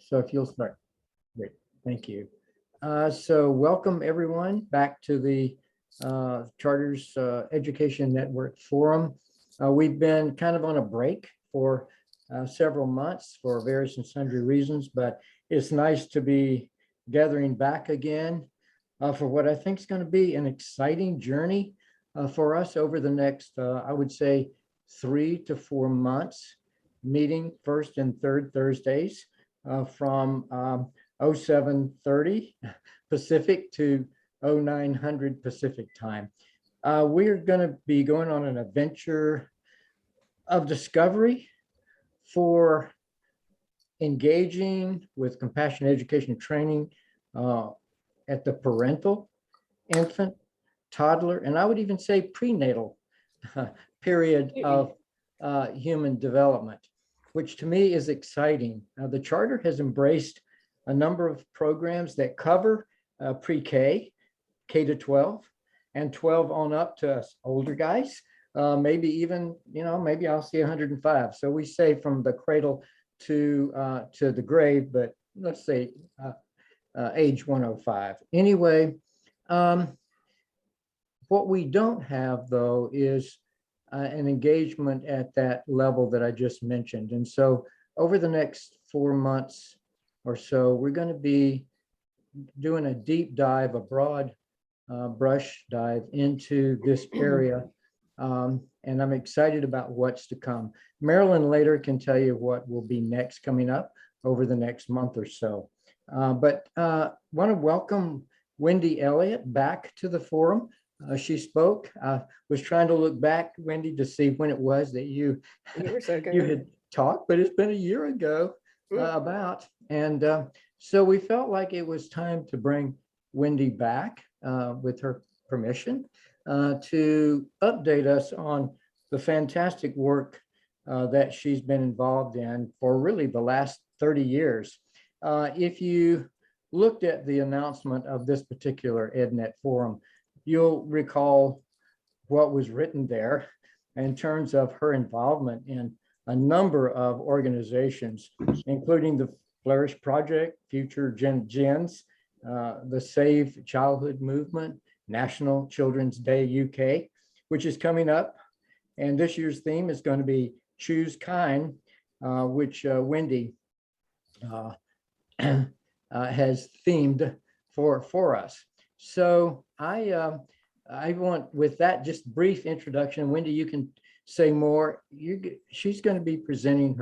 So if you'll start. Great, thank you. So welcome everyone back to the Charters Education Network Forum. We've been kind of on a break for several months for various and sundry reasons, but it's nice to be gathering back again for what I think is going to be an exciting journey for us over the next, I would say, 3 to 4 months, meeting first and third Thursdays from 0730 Pacific to 0900 Pacific time. We're going to be going on an adventure of discovery for engaging with compassionate education and training at the parental, infant, toddler, and I would even say prenatal period of human development, which to me is exciting. The Charter has embraced a number of programs that cover pre-K, K to 12, and 12 on up to us older guys. Maybe even, maybe I'll see 105. So we say from the cradle to the grave, but let's say age 105. Anyway, what we don't have though is an engagement at that level that I just mentioned. And so over the next 4 months or so, we're going to be doing a deep dive, a broad brush dive into this area. And I'm excited about what's to come. Marilyn later can tell you what will be next coming up over the next month or so. But want to welcome Wendy Ellyat back to the forum. She spoke. Was trying to look back, Wendy, to see when it was that you had talked, but it's been a year ago about. And so we felt like it was time to bring Wendy back with her permission to update us on the fantastic work that she's been involved in for really the last 30 years. If you looked at the announcement of this particular EdNet forum, you'll recall what was written there in terms of her involvement in a number of organizations, including the Flourish Project, FutureGens, the Save Childhood Movement, National Children's Day UK, which is coming up. And this year's theme is going to be Choose Kind, which Wendy has themed for us. So I want, with that just brief introduction, Wendy, you can say more. She's going to be presenting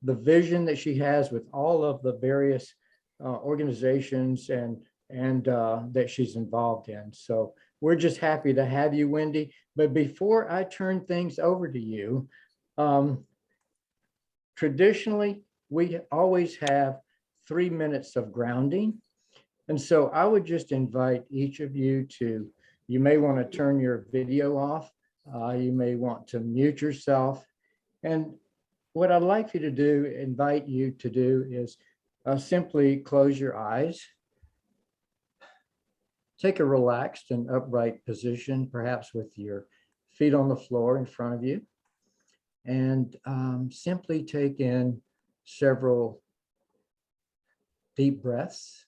the vision that she has with all of the various organizations and that she's involved in. So we're just happy to have you, Wendy. But before I turn things over to you, traditionally, we always have 3 minutes of grounding. And so I would just invite each of you to, you may want to turn your video off. You may want to mute yourself. And what I'd like you to do, invite you to do is simply close your eyes. Take a relaxed and upright position, perhaps with your feet on the floor in front of you. And simply take in several deep breaths.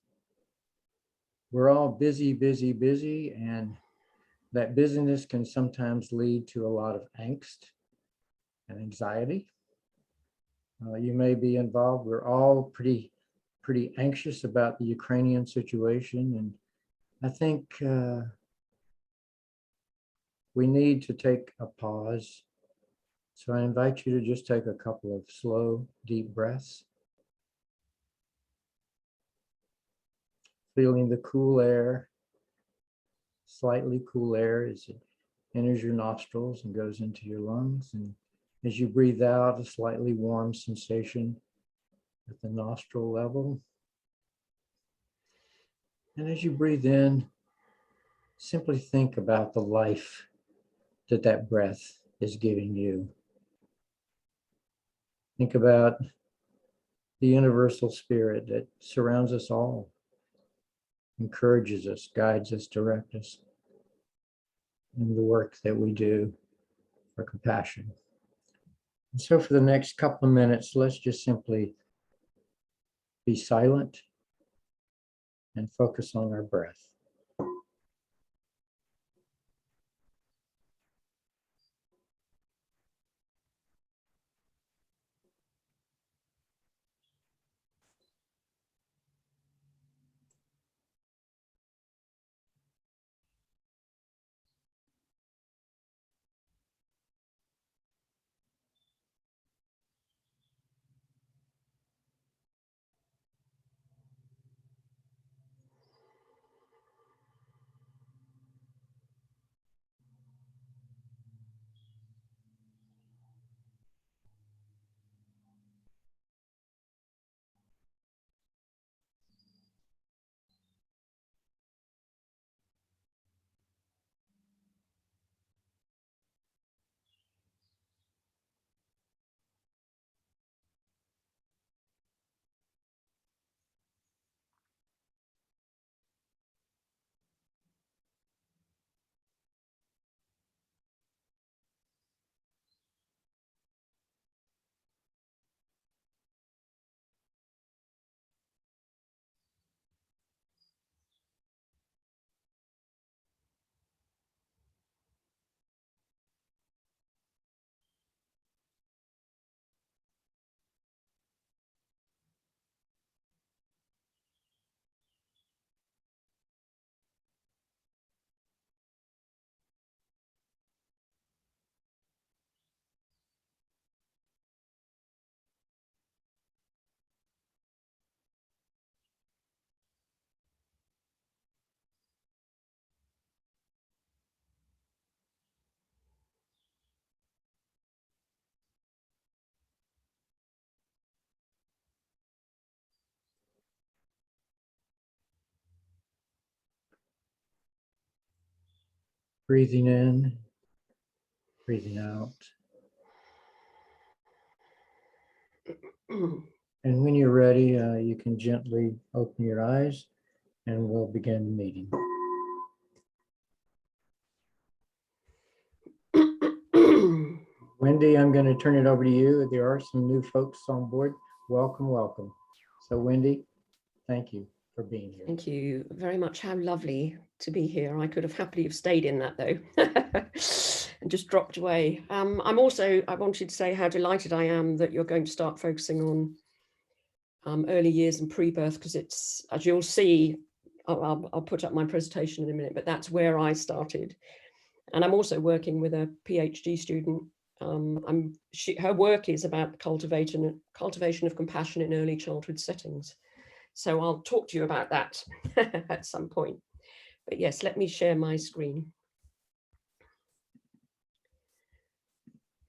We're all busy, and that busyness can sometimes lead to a lot of angst and anxiety. You may be involved. We're all pretty anxious about the Ukrainian situation, and I think we need to take a pause. So I invite you to just take a couple of slow, deep breaths. Feeling the cool air, slightly cool air as it enters your nostrils and goes into your lungs. And as you breathe out, a slightly warm sensation at the nostril level. And as you breathe in, simply think about the life that breath is giving you. Think about the universal spirit that surrounds us all, encourages us, guides us, directs us in the work that we do for compassion. And so for the next couple of minutes, let's just simply be silent, and focus on our breath. Breathing in, breathing out. And when you're ready, you can gently open your eyes and we'll begin the meeting. Wendy, I'm going to turn it over to you. There are some new folks on board. Welcome, welcome. So Wendy, thank you for being here. Thank you very much. How lovely to be here. I could have happily have stayed in that though and just dropped away. I wanted to say how delighted I am that you're going to start focusing on early years and pre-birth, because it's, as you'll see, I'll put up my presentation in a minute, but that's where I started. And I'm also working with a PhD student. Her work is about cultivation of compassion in early childhood settings. So I'll talk to you about that at some point. But yes, let me share my screen.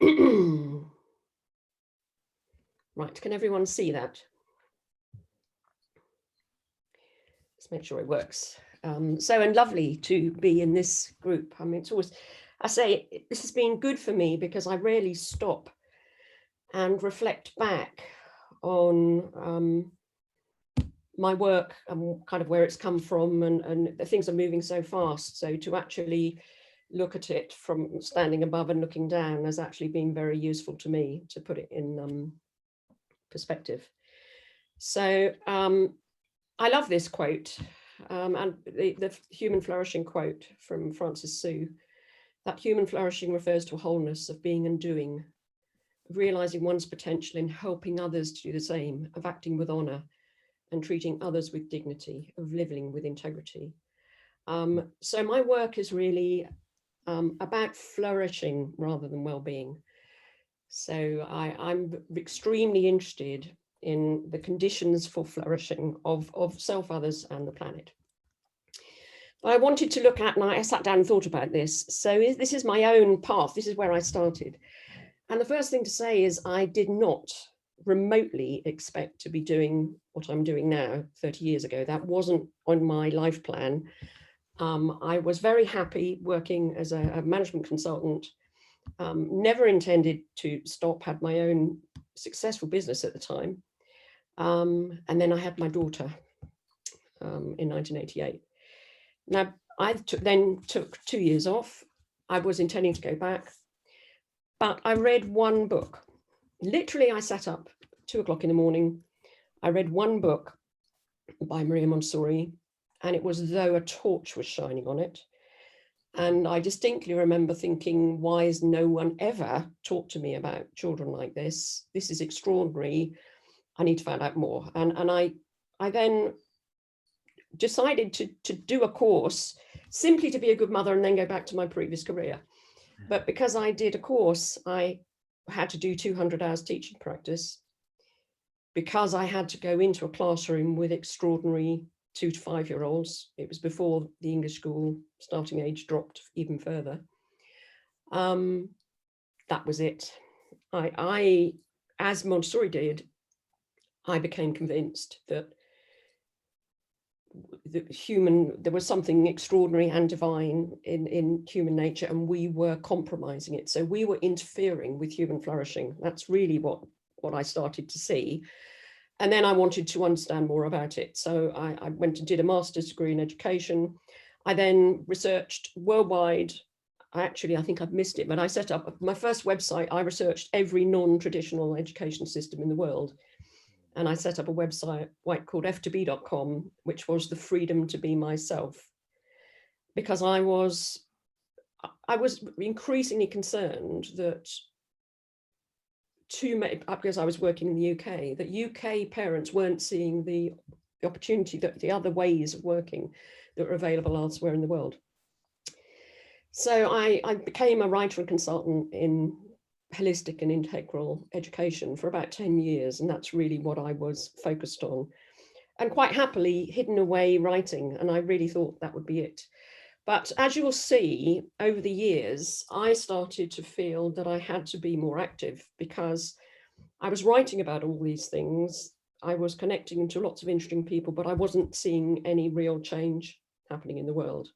Right, can everyone see that? Let's make sure it works. And lovely to be in this group. I mean, it's always, I say, this has been good for me because I rarely stop and reflect back on my work and kind of where it's come from, and the things are moving so fast. So to actually look at it from standing above and looking down has actually been very useful to me to put it in perspective. So I love this quote, and the human flourishing quote from Francis Sue, that human flourishing refers to a wholeness of being and doing, of realizing one's potential in helping others to do the same, of acting with honor and treating others with dignity, of living with integrity. So my work is really about flourishing rather than well-being. So I'm extremely interested in the conditions for flourishing of self, others, and the planet. But I wanted to look at, and I sat down and thought about this. So this is my own path. This is where I started. And the first thing to say is I did not remotely expect to be doing what I'm doing now 30 years ago. That wasn't on my life plan. I was very happy working as a management consultant, never intended to stop, had my own successful business at the time. And then I had my daughter in 1988. Now, I then took 2 years off. I was intending to go back, but I read one book. Literally, I sat up 2 o'clock in the morning, I read one book by Maria Montessori, and it was as though a torch was shining on it. And I distinctly remember thinking, why has no one ever talked to me about children like this? This is extraordinary. I need to find out more. And I then decided to do a course simply to be a good mother and then go back to my previous career. But because I did a course, I had to do 200 hours teaching practice, because I had to go into a classroom with extraordinary 2 to 5 year olds. It was before the English school starting age dropped even further. That was it. I, as Montessori did, I became convinced that there was something extraordinary and divine in human nature, and we were compromising it. So we were interfering with human flourishing. That's really what I started to see. And then I wanted to understand more about it. So I went and did a master's degree in education. I then researched worldwide. I think I've missed it, but I set up my first website. I researched every non-traditional education system in the world. And I set up a website called f2b.com, which was the freedom to be myself, because I was increasingly concerned that because I was working in the UK, that UK parents weren't seeing the opportunity, that the other ways of working that were available elsewhere in the world. So I became a writer and consultant in holistic and integral education for about 10 years. And that's really what I was focused on, and quite happily hidden away writing. And I really thought that would be it. But as you'll see, over the years, I started to feel that I had to be more active, because I was writing about all these things. I was connecting to lots of interesting people, but I wasn't seeing any real change happening in the world.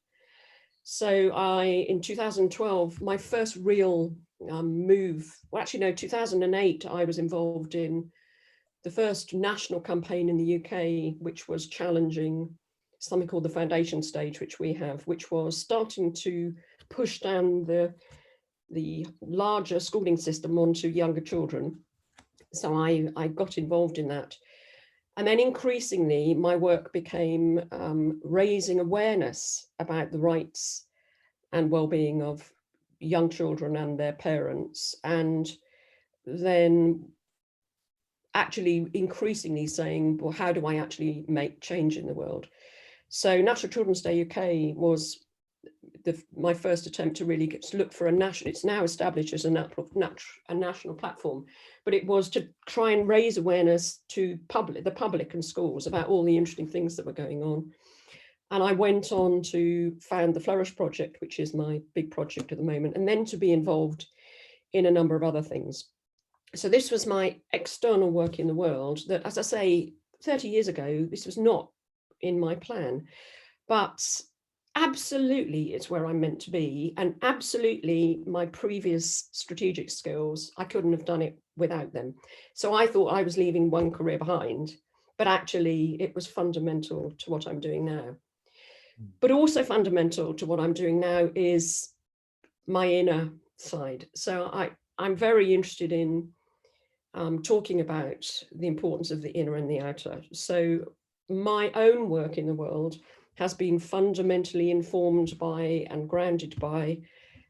So in 2012, my first real move, 2008, I was involved in the first national campaign in the UK, which was challenging something called the foundation stage, which we have, which was starting to push down the larger schooling system onto younger children. So I got involved in that. And then increasingly, my work became raising awareness about the rights and well-being of young children and their parents, and then actually increasingly saying, well, how do I actually make change in the world? So National Children's Day UK was my first attempt to really look for a national, it's now established as a national platform, but it was to try and raise awareness to the public and schools about all the interesting things that were going on. And I went on to found the Flourish Project, which is my big project at the moment, and then to be involved in a number of other things. So this was my external work in the world that, as I say, 30 years ago, this was not in my plan, but absolutely it's where I'm meant to be. And absolutely my previous strategic skills, I couldn't have done it without them. So I thought I was leaving one career behind, but actually it was fundamental to what I'm doing now. But also fundamental to what I'm doing now is my inner side. So I'm very interested in talking about the importance of the inner and the outer. So my own work in the world has been fundamentally informed by and grounded by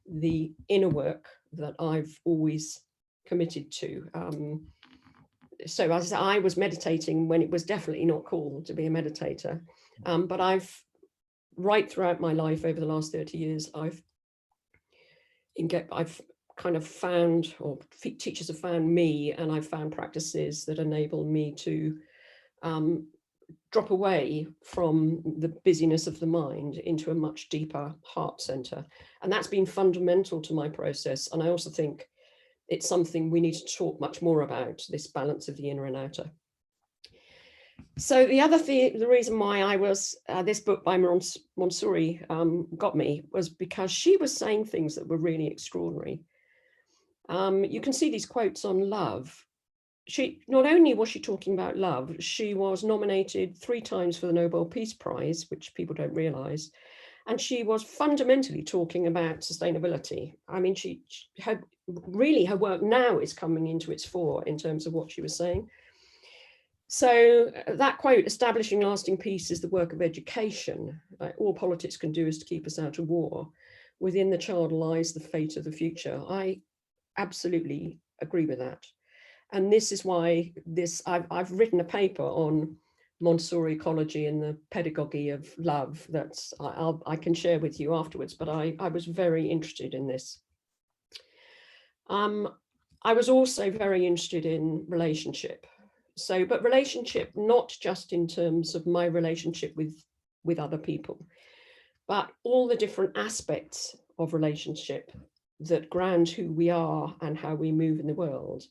the inner work that I've always committed to. So as I was meditating when it was definitely not cool to be a meditator, but I've right throughout my life over the last 30 years, I've kind of found, or teachers have found me, and I've found practices that enable me to drop away from the busyness of the mind into a much deeper heart center. And that's been fundamental to my process. And I also think it's something we need to talk much more about, this balance of the inner and outer. So the reason why I was, this book by Montessori got me was because she was saying things that were really extraordinary. You can see these quotes on love. Not only was she talking about love, she was nominated 3 times for the Nobel Peace Prize, which people don't realize. And she was fundamentally talking about sustainability. I mean, her work now is coming into its fore in terms of what she was saying. So that quote, establishing lasting peace is the work of education. All politics can do is to keep us out of war. Within the child lies the fate of the future. I absolutely agree with that. And this is why I've written a paper on Montessori ecology and the pedagogy of love that I can share with you afterwards, but I was very interested in this. I was also very interested in relationship. So, but relationship, not just in terms of my relationship with other people, but all the different aspects of relationship that ground who we are and how we move in the world.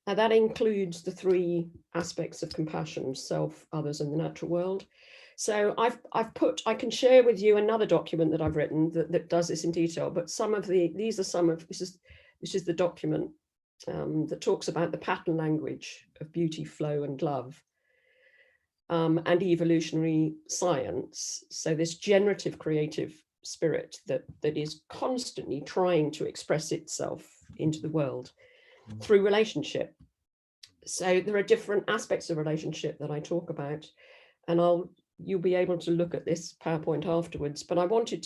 And that includes the three aspects of compassion: self, others, and the natural world. So I can share with you another document that I've written that does this in detail, but this is the document that talks about the pattern language of beauty, flow, and love, and evolutionary science. So this generative creative spirit that is constantly trying to express itself into the world through relationship. So there are different aspects of relationship that I talk about, and you'll be able to look at this PowerPoint afterwards, but I wanted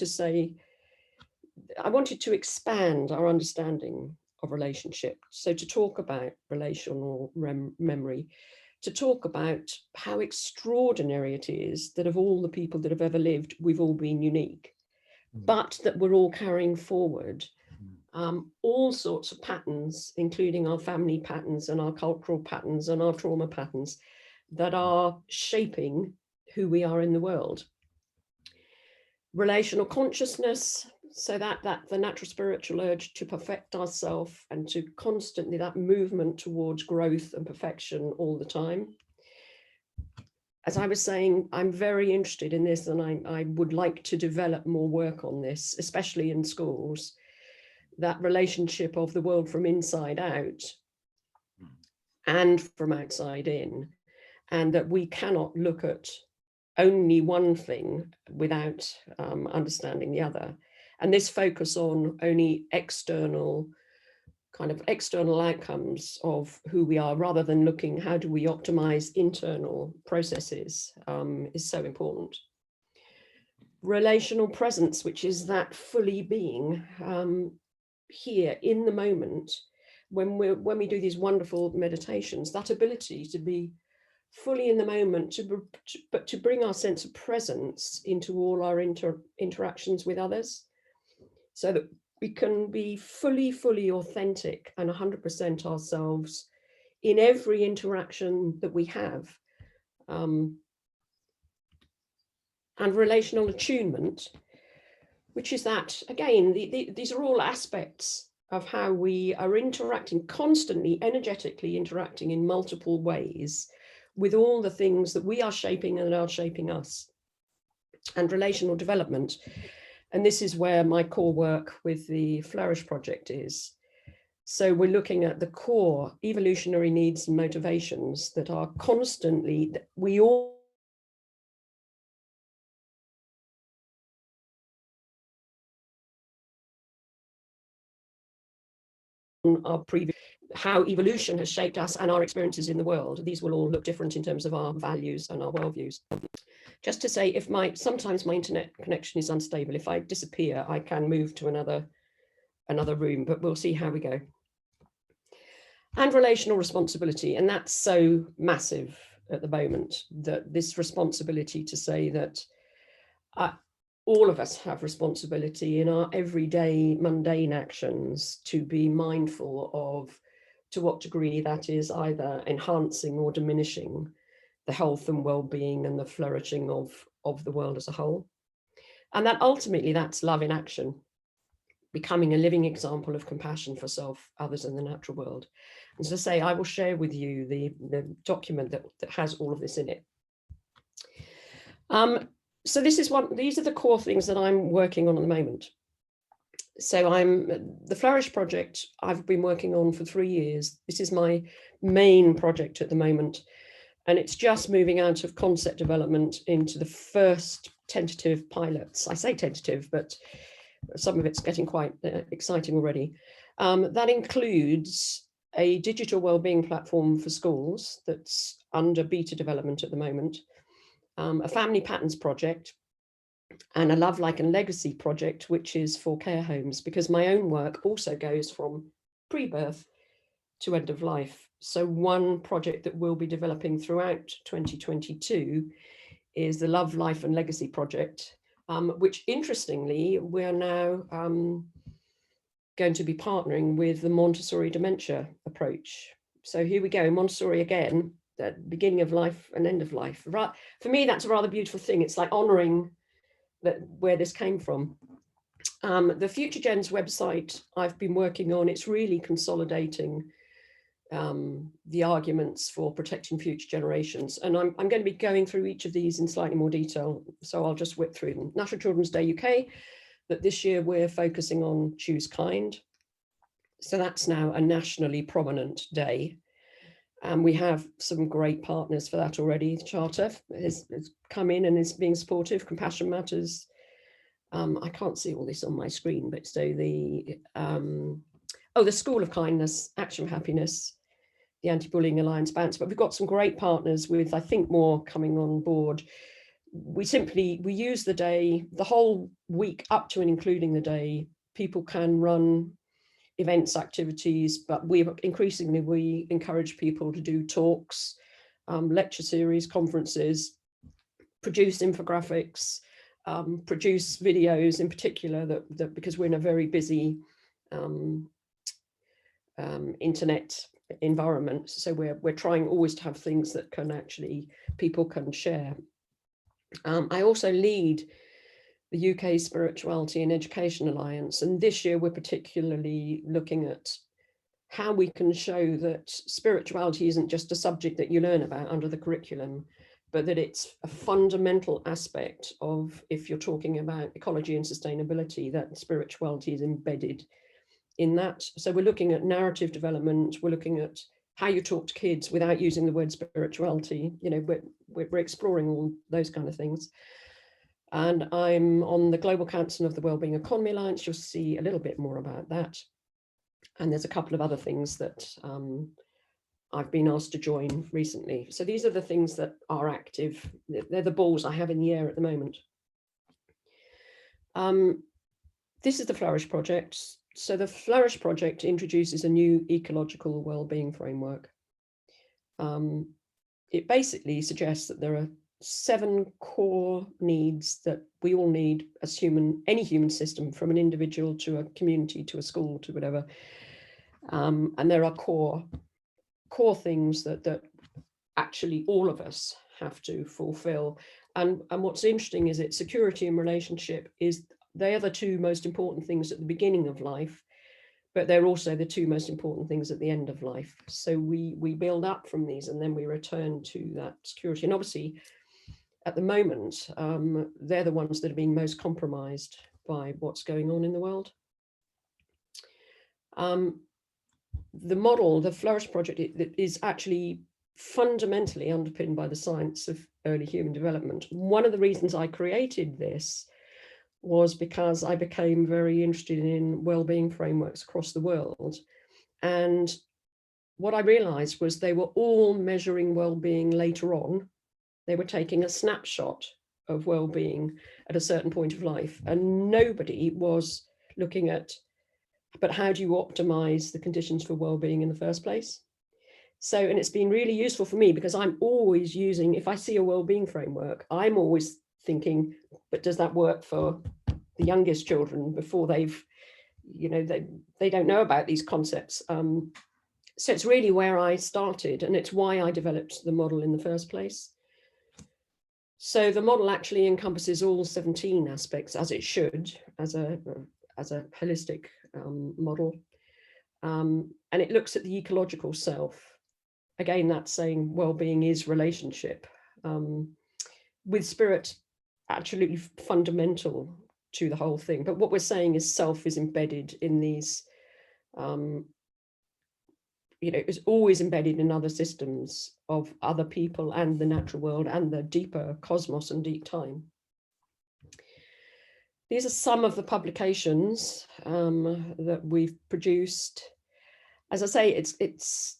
to expand our understanding of relationship. So to talk about relational memory, to talk about how extraordinary it is that of all the people that have ever lived, we've all been unique, but that we're all carrying forward all sorts of patterns, including our family patterns and our cultural patterns and our trauma patterns that are shaping who we are in the world. Relational consciousness, so that the natural spiritual urge to perfect ourselves and to constantly that movement towards growth and perfection all the time. As I was saying, I'm very interested in this, and I would like to develop more work on this, especially in schools, that relationship of the world from inside out and from outside in, and that we cannot look at only one thing without understanding the other. And this focus on only external outcomes of who we are, rather than looking how do we optimize internal processes, is so important. Relational presence, which is that fully being here in the moment, when we do these wonderful meditations, that ability to be fully in the moment, but to bring our sense of presence into all our interactions with others, so that we can be fully authentic and 100% ourselves in every interaction that we have. And relational attunement, which is that, again, these are all aspects of how we are interacting, constantly, energetically interacting in multiple ways with all the things that we are shaping and are shaping us. And relational development. And this is where my core work with the Flourish Project is. So we're looking at the core evolutionary needs and motivations that are constantly, we all our previous, how evolution has shaped us and our experiences in the world. These will all look different in terms of our values and our worldviews. Just to say, if sometimes my internet connection is unstable, if I disappear, I can move to another room, but we'll see how we go. And relational responsibility, and that's so massive at the moment, that this responsibility to say that all of us have responsibility in our everyday mundane actions to be mindful of to what degree that is either enhancing or diminishing the health and well-being and the flourishing of the world as a whole. And that ultimately, that's love in action, becoming a living example of compassion for self, others, and the natural world. As I say, I will share with you the document that has all of this in it. So these are the core things that I'm working on at the moment. So the Flourish Project I've been working on for 3 years. This is my main project at the moment. And it's just moving out of concept development into the first tentative pilots. I say tentative, but some of it's getting quite exciting already. That includes a digital wellbeing platform for schools that's under beta development at the moment, a family patterns project, and a love, like, and legacy project, which is for care homes, because my own work also goes from pre-birth to end of life. So one project that we'll be developing throughout 2022 is the Love, Life and Legacy project, which interestingly, we're now going to be partnering with the Montessori dementia approach. So here we go, Montessori again, the beginning of life and end of life. Right, for me, that's a rather beautiful thing. It's like honoring that where this came from. The FutureGens website I've been working on, it's really consolidating the arguments for protecting future generations. And I'm going to be going through each of these in slightly more detail, so I'll just whip through them. National Children's Day UK, but this year we're focusing on Choose Kind. So that's now a nationally prominent day. And we have some great partners for that already. The Charter has come in and is being supportive. Compassion Matters. I can't see all this on my screen, but so the School of Kindness, Action for Happiness, the Anti-Bullying Alliance, Bounce. But we've got some great partners with, I think, more coming on board. We use the day, the whole week up to and including the day. People can run events, activities, but we encourage people to do talks, lecture series, conferences, produce infographics, produce videos in particular, that because we're in a very busy internet environment, so we're trying always to have things that can actually people can share. I also lead the UK Spirituality and Education Alliance, and this year we're particularly looking at how we can show that spirituality isn't just a subject that you learn about under the curriculum, but that it's a fundamental aspect of, if you're talking about ecology and sustainability, that spirituality is embedded in that. So we're looking at narrative development, we're looking at how you talk to kids without using the word spirituality. You know, we're exploring all those kind of things. And I'm on the Global Council of the Wellbeing Economy Alliance. You'll see a little bit more about that. And there's a couple of other things that I've been asked to join recently. So these are the things that are active. They're the balls I have in the air at the moment. This is the Flourish Project. So the Flourish Project introduces a new ecological wellbeing framework. It basically suggests that there are 7 core needs that we all need as any human system, from an individual to a community to a school to whatever. And there are core things that actually all of us have to fulfill. And what's interesting is that security and relationship they are the 2 most important things at the beginning of life, but they're also the 2 most important things at the end of life. So we build up from these and then we return to that security. And obviously, at the moment, they're the ones that are being most compromised by what's going on in the world. The model, the Flourish Project, it is actually fundamentally underpinned by the science of early human development. One of the reasons I created this was because I became very interested in wellbeing frameworks across the world. And what I realized was they were all measuring wellbeing later on. They were taking a snapshot of well-being at a certain point of life, and nobody was looking at, but how do you optimize the conditions for well-being in the first place? So, and it's been really useful for me because I'm always using, if I see a well-being framework, I'm always thinking, but does that work for the youngest children before they've, you know, they don't know about these concepts. So it's really where I started, and it's why I developed the model in the first place. So the model actually encompasses all 17 aspects, as it should, as a holistic model. And it looks at the ecological self. Again, that's saying well-being is relationship, with spirit absolutely fundamental to the whole thing. But what we're saying is self is embedded in these, is always embedded in other systems of other people and the natural world and the deeper cosmos and deep time. These are some of the publications that we've produced. As I say, it's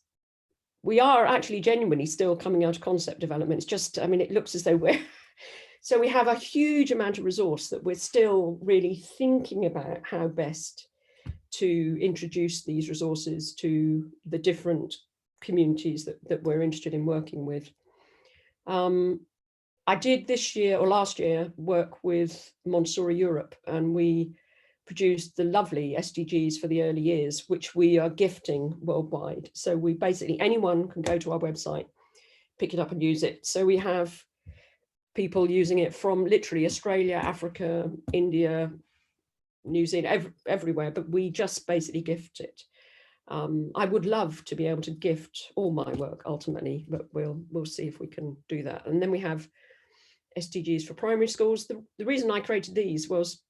we are actually genuinely still coming out of concept development. It's just, I mean, it looks as though we're, so we have a huge amount of resource that we're still really thinking about how best to introduce these resources to the different communities that we're interested in working with. I did this year or last year work with Montessori Europe, and we produced the lovely SDGs for the early years, which we are gifting worldwide. So we basically, anyone can go to our website, pick it up and use it. So we have people using it from literally Australia, Africa, India, New Zealand, everywhere, but we just basically gift it. I would love to be able to gift all my work ultimately, but we'll see if we can do that. And then we have SDGs for primary schools. The reason I created these was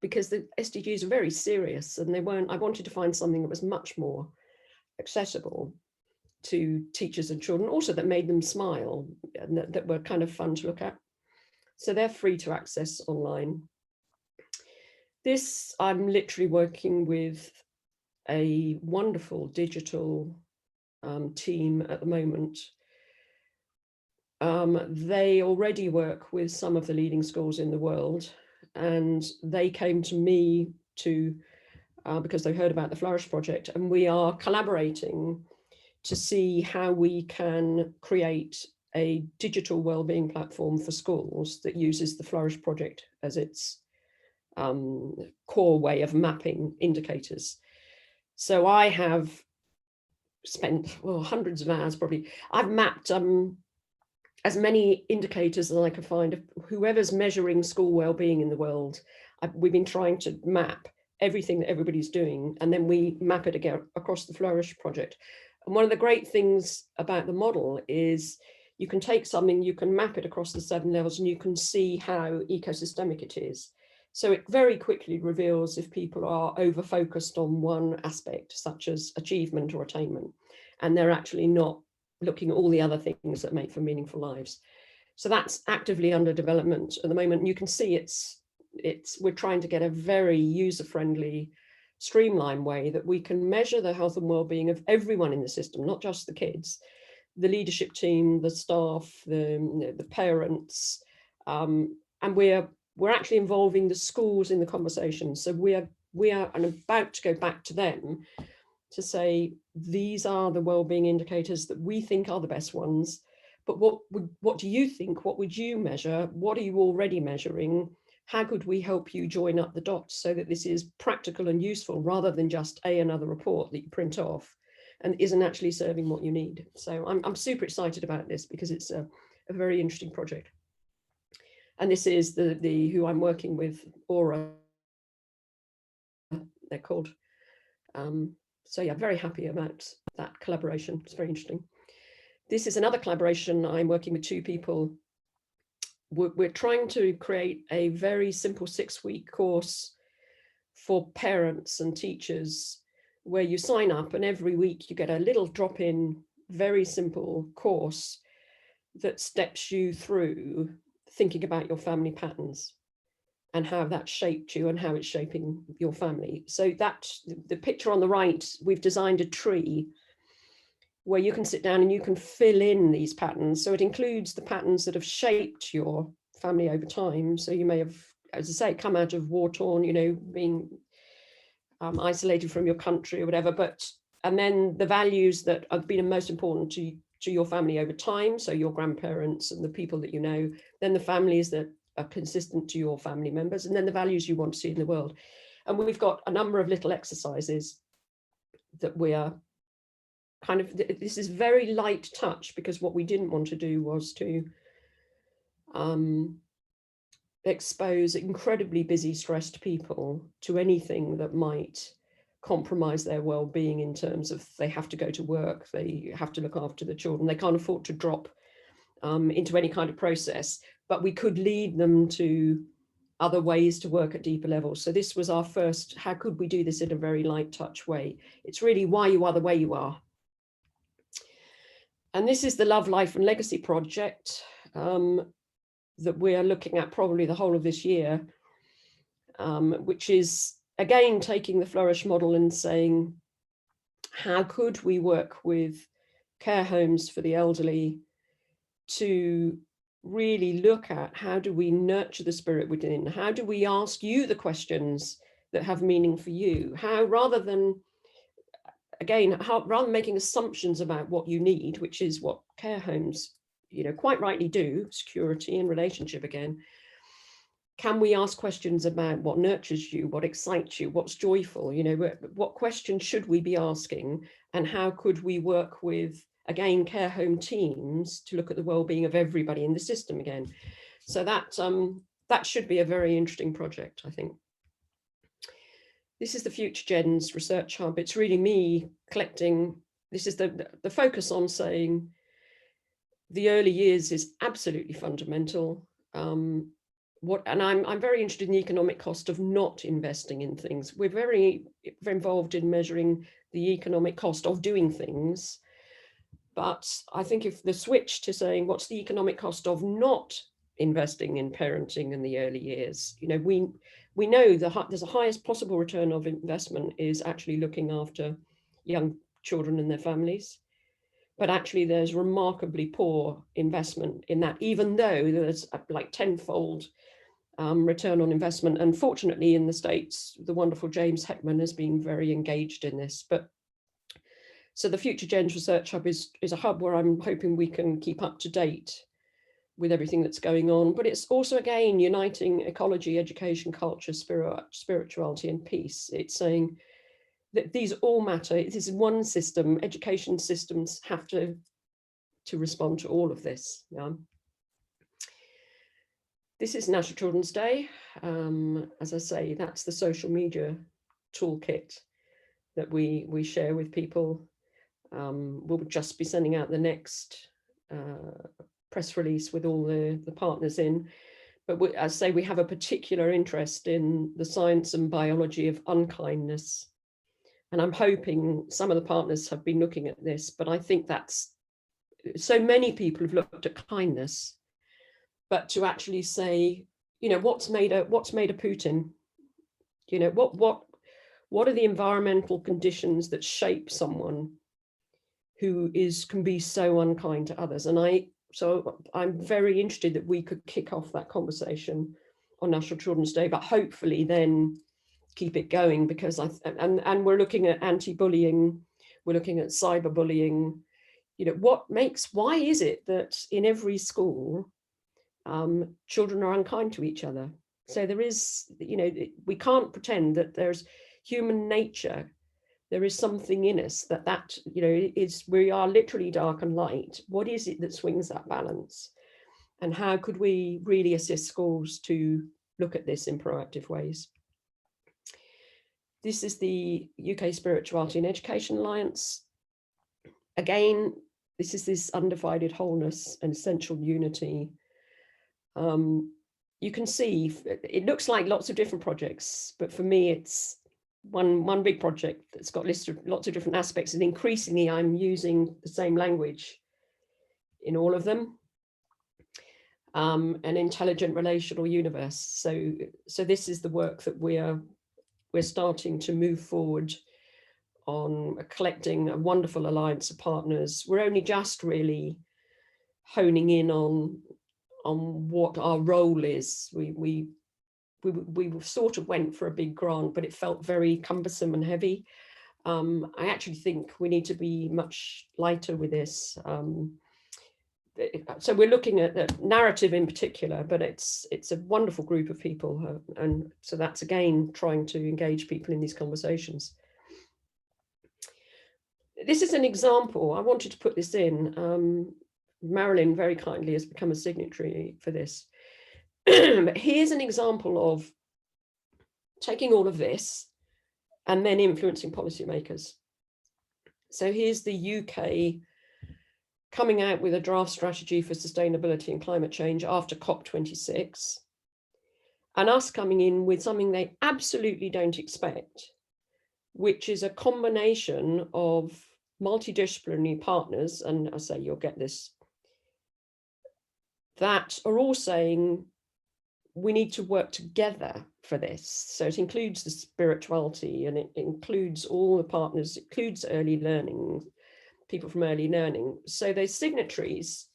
because the SDGs are very serious, and I wanted to find something that was much more accessible to teachers and children, also that made them smile and that were kind of fun to look at. So they're free to access online. This, I'm literally working with a wonderful digital team at the moment. They already work with some of the leading schools in the world, and they came to me because they heard about the Flourish Project, and we are collaborating to see how we can create a digital wellbeing platform for schools that uses the Flourish Project as its core way of mapping indicators. So I have spent hundreds of hours probably. I've mapped as many indicators as I could find of whoever's measuring school wellbeing in the world. We've been trying to map everything that everybody's doing, and then we map it again across the Flourish Project. And one of the great things about the model is you can take something, you can map it across the 7 levels, and you can see how ecosystemic it is. So it very quickly reveals if people are over-focused on one aspect, such as achievement or attainment, and they're actually not looking at all the other things that make for meaningful lives. So that's actively under development at the moment. And you can see we're trying to get a very user-friendly, streamlined way that we can measure the health and well-being of everyone in the system, not just the kids, the leadership team, the staff, the parents, and we're actually involving the schools in the conversation. So we are about to go back to them to say, these are the wellbeing indicators that we think are the best ones, but what do you think? What would you measure? What are you already measuring? How could we help you join up the dots so that this is practical and useful rather than just another report that you print off and isn't actually serving what you need? So I'm super excited about this because it's a very interesting project. And this is the who I'm working with, Aura, they're called. So yeah, very happy about that collaboration. It's very interesting. This is another collaboration. I'm working with 2 people. We're trying to create a very simple 6-week course for parents and teachers where you sign up, and every week you get a little drop-in, very simple course that steps you through thinking about your family patterns and how that shaped you and how it's shaping your family. So that the picture on the right, we've designed a tree where you can sit down and you can fill in these patterns. So it includes the patterns that have shaped your family over time. So you may have, as I say, come out of war-torn, being isolated from your country or whatever, and then the values that have been most important to your family over time. So your grandparents and the people that you know, then the families that are consistent to your family members, and then the values you want to see in the world. And we've got a number of little exercises that we are kind of, this is very light touch, because what we didn't want to do was to expose incredibly busy, stressed people to anything that might compromise their well-being in terms of they have to go to work, they have to look after the children, they can't afford to drop into any kind of process, but we could lead them to other ways to work at deeper levels. So this was our first, how could we do this in a very light touch way? It's really why you are the way you are. And this is the Love, Life and Legacy project that we're looking at probably the whole of this year, which is again taking the Flourish model and saying, how could we work with care homes for the elderly, to really look at how do we nurture the spirit within? How do we ask you the questions that have meaning for you? How, rather than, again, rather than making assumptions about what you need, which is what care homes, quite rightly do, security and relationship again, can we ask questions about what nurtures you, what excites you, what's joyful? What questions should we be asking, and how could we work with, again, care home teams to look at the well-being of everybody in the system again? So that should be a very interesting project, I think. This is the FutureGens Research Hub. It's really me collecting. This is the focus on saying the early years is absolutely fundamental. And I'm very interested in the economic cost of not investing in things. We're very involved in measuring the economic cost of doing things. But I think if the switch to saying what's the economic cost of not investing in parenting in the early years, we know there's a highest possible return of investment is actually looking after young children and their families. But actually there's remarkably poor investment in that, even though there's like tenfold return on investment. And fortunately in the States, the wonderful James Heckman has been very engaged in this. But so the FutureGens Research Hub is a hub where I'm hoping we can keep up to date with everything that's going on. But it's also, again, uniting ecology, education, culture, spirituality, and peace. It's saying that these all matter. It is one system. Education systems have to respond to all of this. Yeah. This is National Children's Day. As I say, that's the social media toolkit that we share with people. We'll just be sending out the next press release with all the partners in. But as I say, we have a particular interest in the science and biology of unkindness. And I'm hoping some of the partners have been looking at this, but I think that's, so many people have looked at kindness, but to actually say, what's made a Putin? What are the environmental conditions that shape someone who can be so unkind to others? And I'm very interested that we could kick off that conversation on National Children's Day, but hopefully then keep it going, because and we're looking at anti-bullying, we're looking at cyberbullying. Why is it that in every school children are unkind to each other? So there is, we can't pretend that there's human nature. There is something in us that is, we are literally dark and light. What is it that swings that balance? And how could we really assist schools to look at this in proactive ways? This is the UK Spirituality and Education Alliance. Again, this is this undivided wholeness and essential unity. You can see, it looks like lots of different projects, but for me, it's one big project that's got lots of different aspects, and increasingly I'm using the same language in all of them. An intelligent relational universe. So this is the work that we're starting to move forward on, collecting a wonderful alliance of partners. We're only just really honing in on what our role is. We sort of went for a big grant, but it felt very cumbersome and heavy. I actually think we need to be much lighter with this. So we're looking at the narrative in particular, but it's a wonderful group of people. And so that's, again, trying to engage people in these conversations. This is an example. I wanted to put this in. Marilyn very kindly has become a signatory for this. But here's an example of taking all of this and then influencing policymakers. So here's the UK coming out with a draft strategy for sustainability and climate change after COP26, and us coming in with something they absolutely don't expect, which is a combination of multidisciplinary partners, and I say you'll get this, that are all saying we need to work together for this. So it includes the spirituality, and it includes all the partners, it includes early learning, people from early learning. So those signatories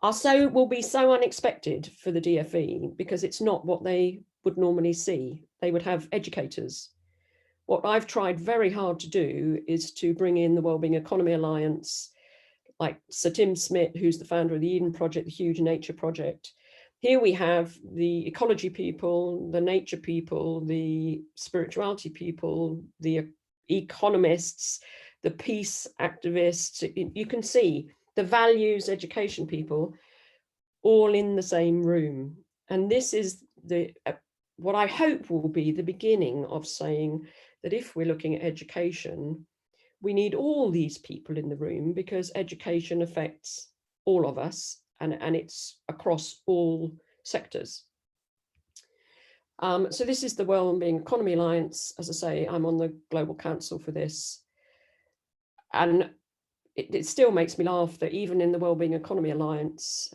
will be so unexpected for the DFE, because it's not what they would normally see. They would have educators. What I've tried very hard to do is to bring in the Wellbeing Economy Alliance, like Sir Tim Smith, who's the founder of the Eden Project, the huge nature project. Here we have the ecology people, the nature people, the spirituality people, the economists, the peace activists. You can see the values education people all in the same room. And this is what I hope will be the beginning of saying that if we're looking at education, we need all these people in the room, because education affects all of us, and it's across all sectors. So this is the Wellbeing Economy Alliance. As I say, I'm on the Global Council for this. And it still makes me laugh that even in the Wellbeing Economy Alliance,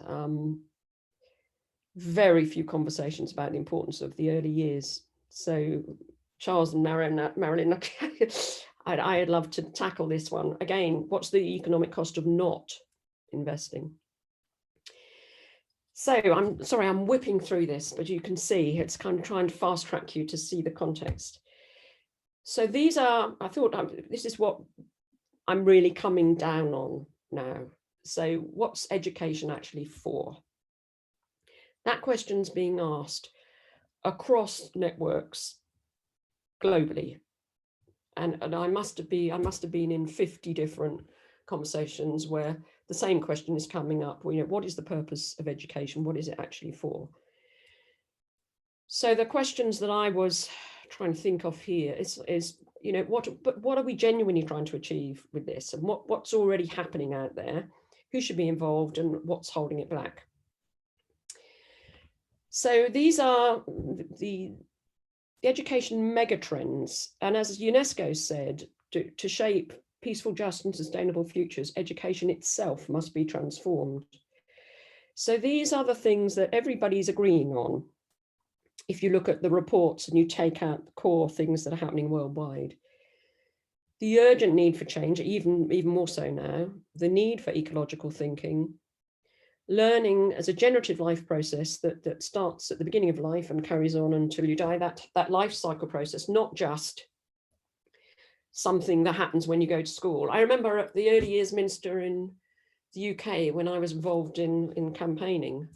very few conversations about the importance of the early years. So Charles and Marilyn, I'd love to tackle this one. Again, what's the economic cost of not investing? So I'm sorry, I'm whipping through this, but you can see it's kind of trying to fast track you to see the context. So these are, I thought this is what I'm really coming down on now. So what's education actually for? That question's being asked across networks globally. And I must have been in 50 different conversations where the same question is coming up. You know, what is the purpose of education? What is it actually for? So the questions that I was trying to think of here is you know, what are we genuinely trying to achieve with this? And what's already happening out there? Who should be involved, and what's holding it back? So these are the education megatrends. And as UNESCO said, to shape peaceful, just and sustainable futures, education itself must be transformed. So these are the things that everybody's agreeing on. If you look at the reports and you take out the core things that are happening worldwide, the urgent need for change, even more so now, the need for ecological thinking, learning as a generative life process that starts at the beginning of life and carries on until you die, that life cycle process, not just something that happens when you go to school. I remember the early years minister in the UK, when I was involved in campaigning,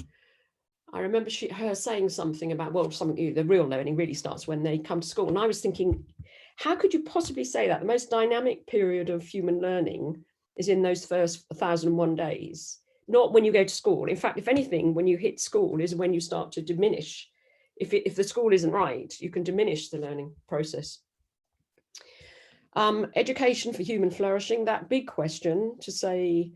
I remember her saying something about, well, the real learning really starts when they come to school. And I was thinking, how could you possibly say that? The most dynamic period of human learning is in those first 1,001 days, not when you go to school. In fact, if anything, when you hit school is when you start to diminish. If the school isn't right, you can diminish the learning process. Education for human flourishing, that big question to say,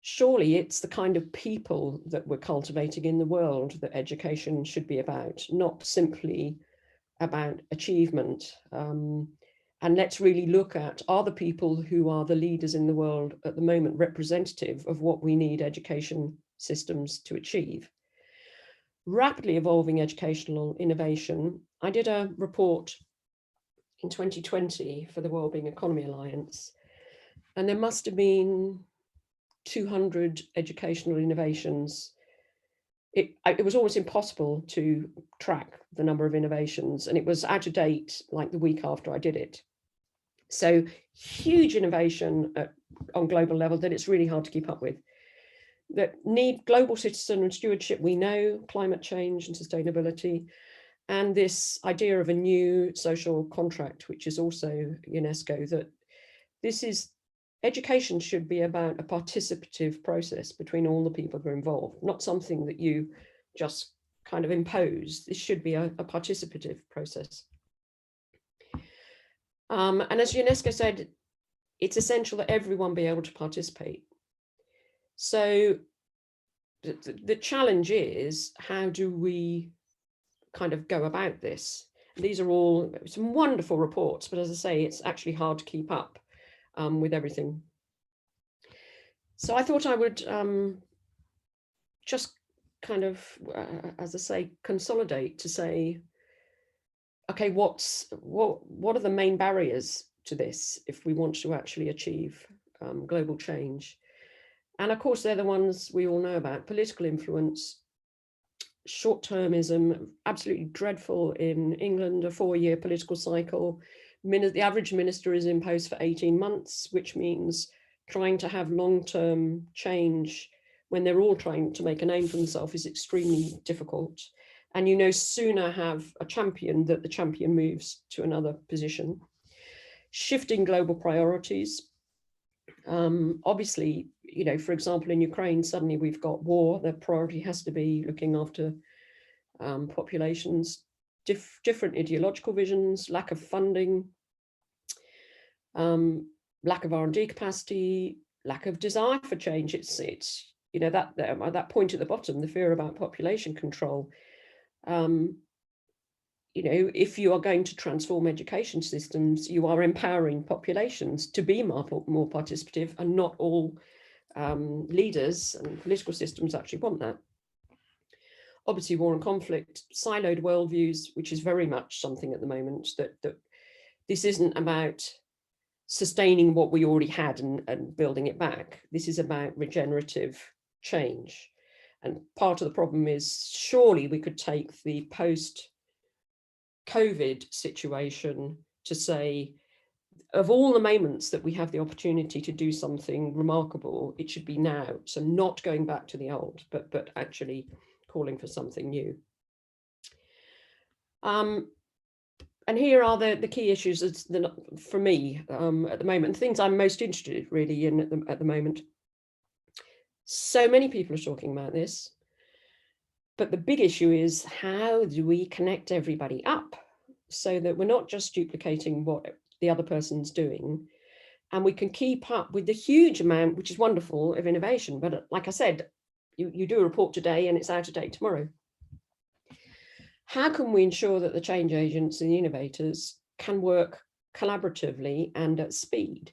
surely it's the kind of people that we're cultivating in the world that education should be about, not simply about achievement. And let's really look at, are the people who are the leaders in the world at the moment representative of what we need education systems to achieve? Rapidly evolving educational innovation. I did a report in 2020 for the Wellbeing Economy Alliance, and there must have been 200 educational innovations. It was almost impossible to track the number of innovations, and it was out of date like the week after I did it. So huge innovation on global level that it's really hard to keep up with. That need global citizen and stewardship, we know, climate change and sustainability, and this idea of a new social contract, which is also UNESCO, that this is, education should be about a participative process between all the people who are involved, not something that you just kind of impose. This should be a participative process. And as UNESCO said, it's essential that everyone be able to participate. So the challenge is, how do we kind of go about this? These are all some wonderful reports, but as I say, it's actually hard to keep up with everything. So I thought I would just kind of, as I say, consolidate to say, okay, what are the main barriers to this if we want to actually achieve global change. And of course, they're the ones we all know about: political influence, short-termism, absolutely dreadful in England, a 4-year political cycle. The average minister is in post for 18 months, which means trying to have long-term change when they're all trying to make a name for themselves is extremely difficult. And you no sooner have a champion that the champion moves to another position. Shifting global priorities. Obviously, you know, for example, in Ukraine, suddenly we've got war. The priority has to be looking after populations, different ideological visions, lack of funding, lack of R&D capacity, lack of desire for change. It's you know, that point at the bottom, the fear about population control. You know, if you are going to transform education systems, you are empowering populations to be more participative, and not all leaders and political systems actually want that. Obviously, war and conflict, siloed worldviews, which is very much something at the moment that this isn't about sustaining what we already had and building it back. This is about regenerative change. And part of the problem is, surely we could take the post-COVID situation to say, of all the moments that we have the opportunity to do something remarkable, it should be now. So not going back to the old, but actually calling for something new. And here are the key issues for me at the moment, things I'm most interested really in at the moment. So many people are talking about this, but the big issue is, how do we connect everybody up so that we're not just duplicating what the other person's doing, and we can keep up with the huge amount, which is wonderful, of innovation. But like I said, you do a report today and it's out of date tomorrow. How can we ensure that the change agents and the innovators can work collaboratively and at speed?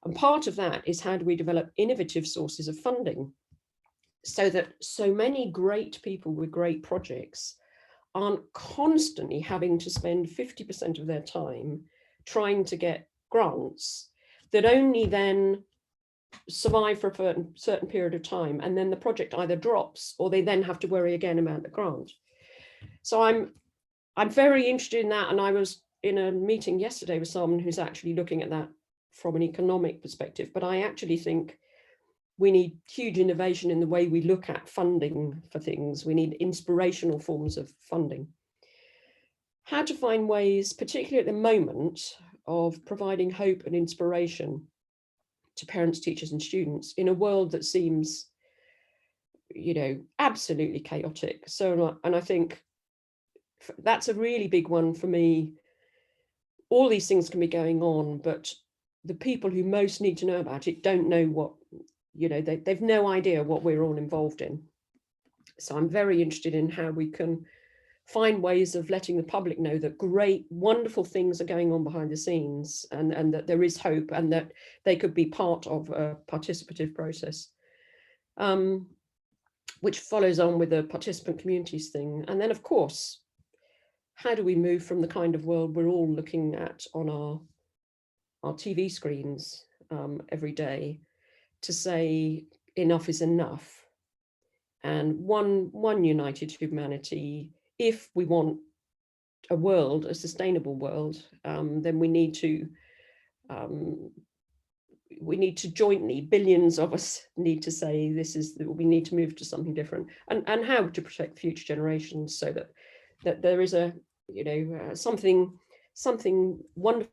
And part of that is, how do we develop innovative sources of funding so that so many great people with great projects aren't constantly having to spend 50% of their time trying to get grants that only then survive for a certain period of time, and then the project either drops or they then have to worry again about the grant. So I'm very interested in that, and I was in a meeting yesterday with someone who's actually looking at that from an economic perspective. But I actually think we need huge innovation in the way we look at funding for things. We need inspirational forms of funding. How to find ways, particularly at the moment, of providing hope and inspiration to parents, teachers, and students in a world that seems, you know, absolutely chaotic. So, and I think that's a really big one for me. All these things can be going on, but the people who most need to know about it don't know what, you know, they've no idea what we're all involved in. So I'm very interested in how we can find ways of letting the public know that great, wonderful things are going on behind the scenes, and that there is hope, and that they could be part of a participative process, which follows on with the participant communities thing. And then, of course, how do we move from the kind of world we're all looking at on our TV screens every day to say enough is enough, and one united humanity. If we want a world, a sustainable world, then we need to jointly, billions of us need to say, this is, we need to move to something different, and how to protect future generations, so that there is a, you know, something wonderful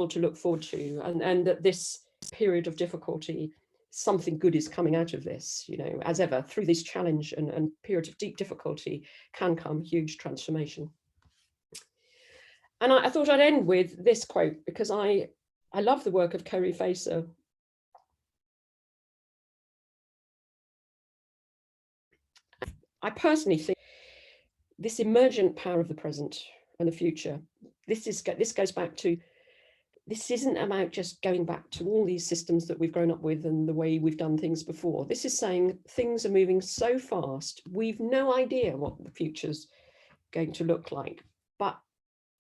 to look forward to, and that this period of difficulty, something good is coming out of this. You know, as ever, through this challenge and period of deep difficulty can come huge transformation. And I thought I'd end with this quote, because I love the work of Kerry Facer. I personally think this emergent power of the present and the future, this goes back to, this isn't about just going back to all these systems that we've grown up with and the way we've done things before. This is saying things are moving so fast, we've no idea what the future's going to look like. But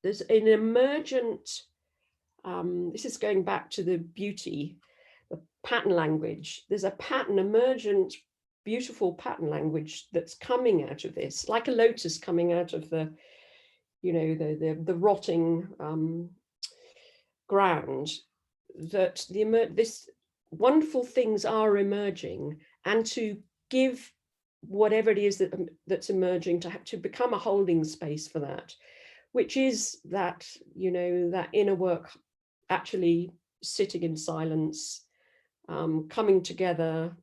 there's an emergent, this is going back to the beauty, the pattern language. There's a pattern, emergent, beautiful pattern language that's coming out of this, like a lotus coming out of the, you know, the rotting ground, that this wonderful things are emerging, and to give whatever it is that's emerging to become a holding space for that, which is that, you know, that inner work, actually sitting in silence, coming together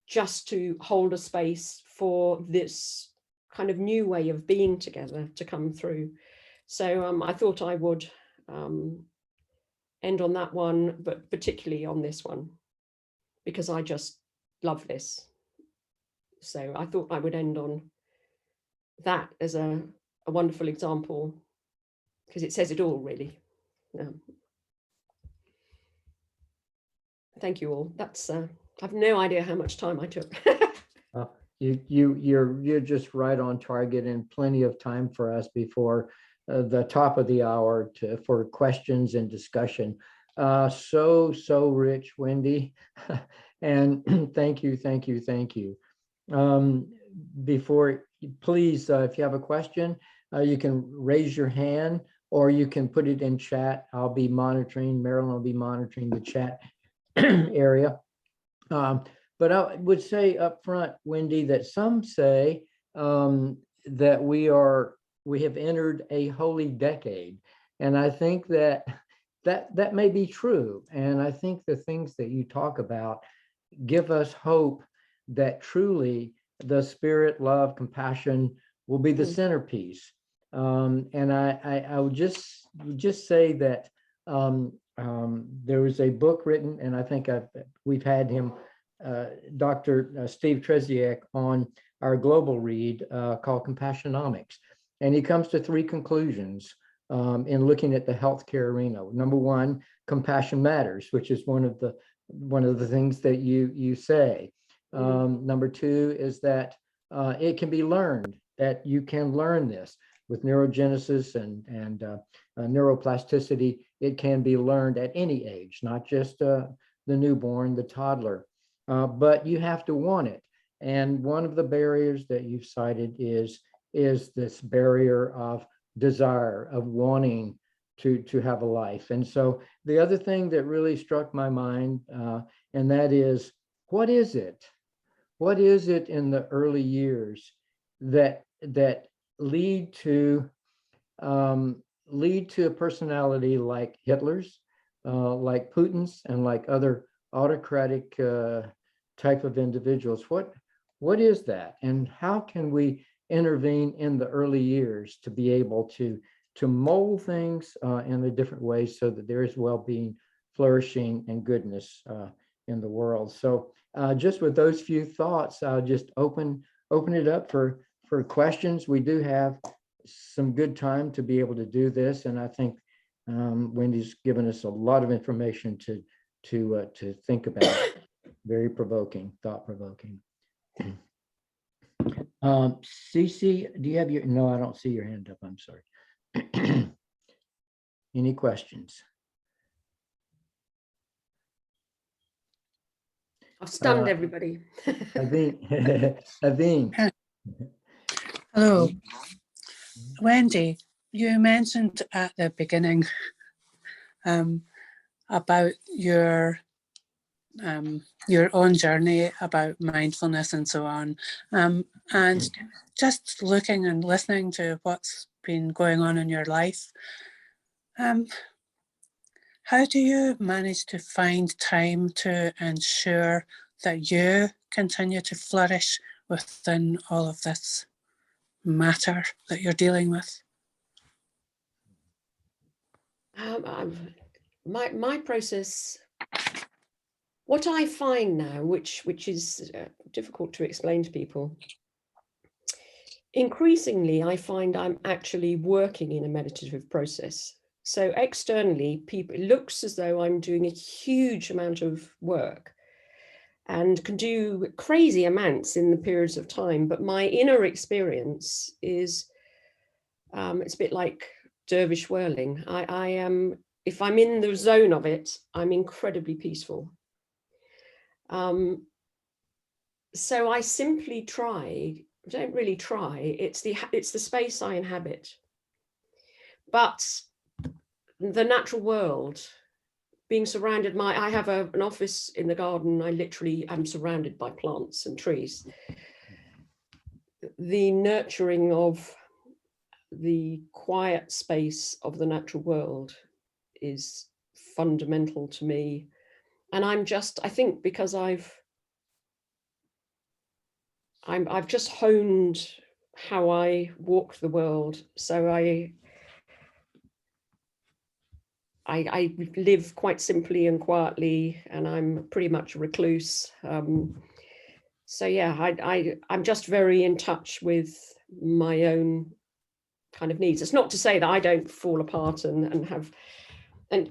just to hold a space for this kind of new way of being together to come through. So I thought I would end on that one, but particularly on this one, because I just love this. So I thought I would end on that as a wonderful example, because it says it all, really. Thank you all. That's I've no idea how much time I took. You're just right on target, and plenty of time for us before the top of the hour for questions and discussion. So rich, Wendy, and thank you. Before, please, if you have a question, you can raise your hand, or you can put it in chat. I'll be monitoring, Marilyn will be monitoring the chat area. But I would say up front, Wendy, that some say that we have entered a holy decade. And I think that may be true. And I think the things that you talk about give us hope that truly the spirit, love, compassion will be the centerpiece. And I would just say that there was a book written, and I think we've had him, Dr. Steve Trzeciak, on our global read called Compassionomics. And he comes to 3 conclusions in looking at the healthcare arena. Number 1, compassion matters, which is one of the things that you say. Number 2 is that it can be learned, that you can learn this with neurogenesis and neuroplasticity. It can be learned at any age, not just the newborn, the toddler, but you have to want it. And one of the barriers that you've cited is this barrier of desire, of wanting to have a life. And so the other thing that really struck my mind, and that is, what is it? What is it in the early years that lead to a personality like Hitler's, like Putin's, and like other autocratic type of individuals? What is that, and how can we intervene in the early years to be able to mold things in a different way so that there is well-being, flourishing, and goodness in the world? So just with those few thoughts, I'll just open it up for questions. We do have some good time to be able to do this, and I think Wendy's given us a lot of information to think about. Very provoking, thought-provoking. Cece, do you have your? No, I don't see your hand up. I'm sorry. Any questions? I've stunned everybody. Aveen. Hello. Wendy, you mentioned at the beginning about your own journey about mindfulness and so on, and just looking and listening to what's been going on in your life. How do you manage to find time to ensure that you continue to flourish within all of this matter that you're dealing with? My process, what I find now, which is difficult to explain to people, increasingly I find I'm actually working in a meditative process. So externally, it looks as though I'm doing a huge amount of work and can do crazy amounts in the periods of time. But my inner experience is, it's a bit like dervish whirling. I am, if I'm in the zone of it, I'm incredibly peaceful. So I simply don't really try. It's the space I inhabit. But the natural world, being surrounded, I have an office in the garden. I literally am surrounded by plants and trees. The nurturing of the quiet space of the natural world is fundamental to me. And I think because I've just honed how I walk the world. So I live quite simply and quietly, and I'm pretty much a recluse. So yeah, I'm just very in touch with my own kind of needs. It's not to say that I don't fall apart and have, and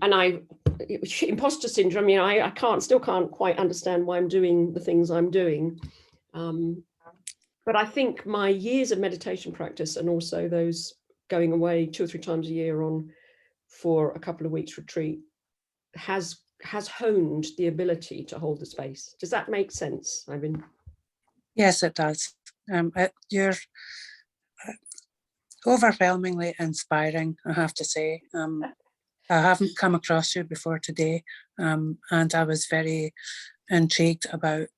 imposter syndrome, you know, I still can't quite understand why I'm doing the things I'm doing. But I think my years of meditation practice, and also those going away 2 or 3 times a year for a couple of weeks retreat, has honed the ability to hold the space. Does that make sense, Ivan? Yes, it does. You're overwhelmingly inspiring, I have to say. I haven't come across you before today, and I was very intrigued about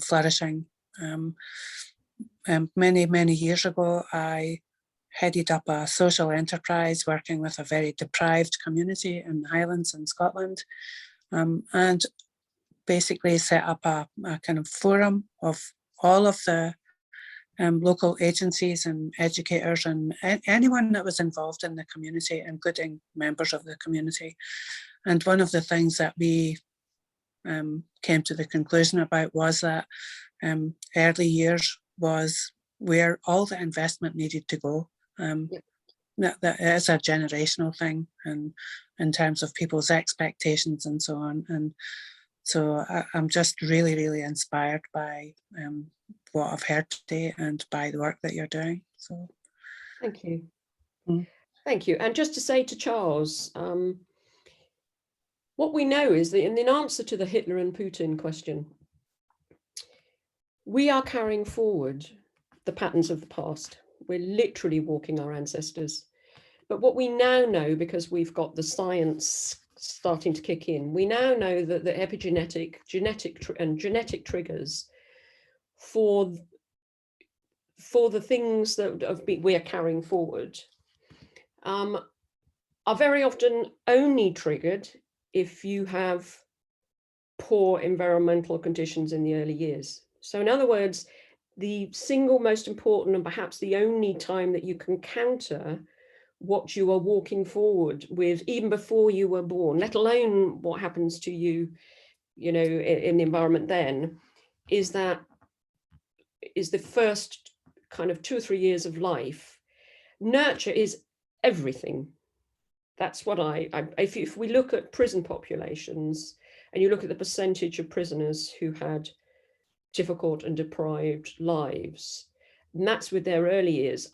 flourishing. Many years ago, I headed up a social enterprise working with a very deprived community in the Highlands in Scotland, and basically set up a kind of forum of all of the local agencies and educators and anyone that was involved in the community, including members of the community. And one of the things that we came to the conclusion about was that early years was where all the investment needed to go. That is a generational thing, and in terms of people's expectations and so on. And so I'm just really inspired by what I've heard today and by the work that you're doing. So thank you. Thank you. And just to say to Charles, what we know is that in answer to the Hitler and Putin question, we are carrying forward the patterns of the past. We're literally walking our ancestors. But what we now know, because we've got the science starting to kick in, we now know that the epigenetic, genetic triggers for the things that we are carrying forward are very often only triggered if you have poor environmental conditions in the early years. So in other words, the single most important and perhaps the only time that you can counter what you are walking forward with, even before you were born, let alone what happens to you, you know, in the environment then, is the first kind of 2 or 3 years of life. Nurture is everything. That's what if we look at prison populations and you look at the percentage of prisoners who had difficult and deprived lives, and that's with their early years.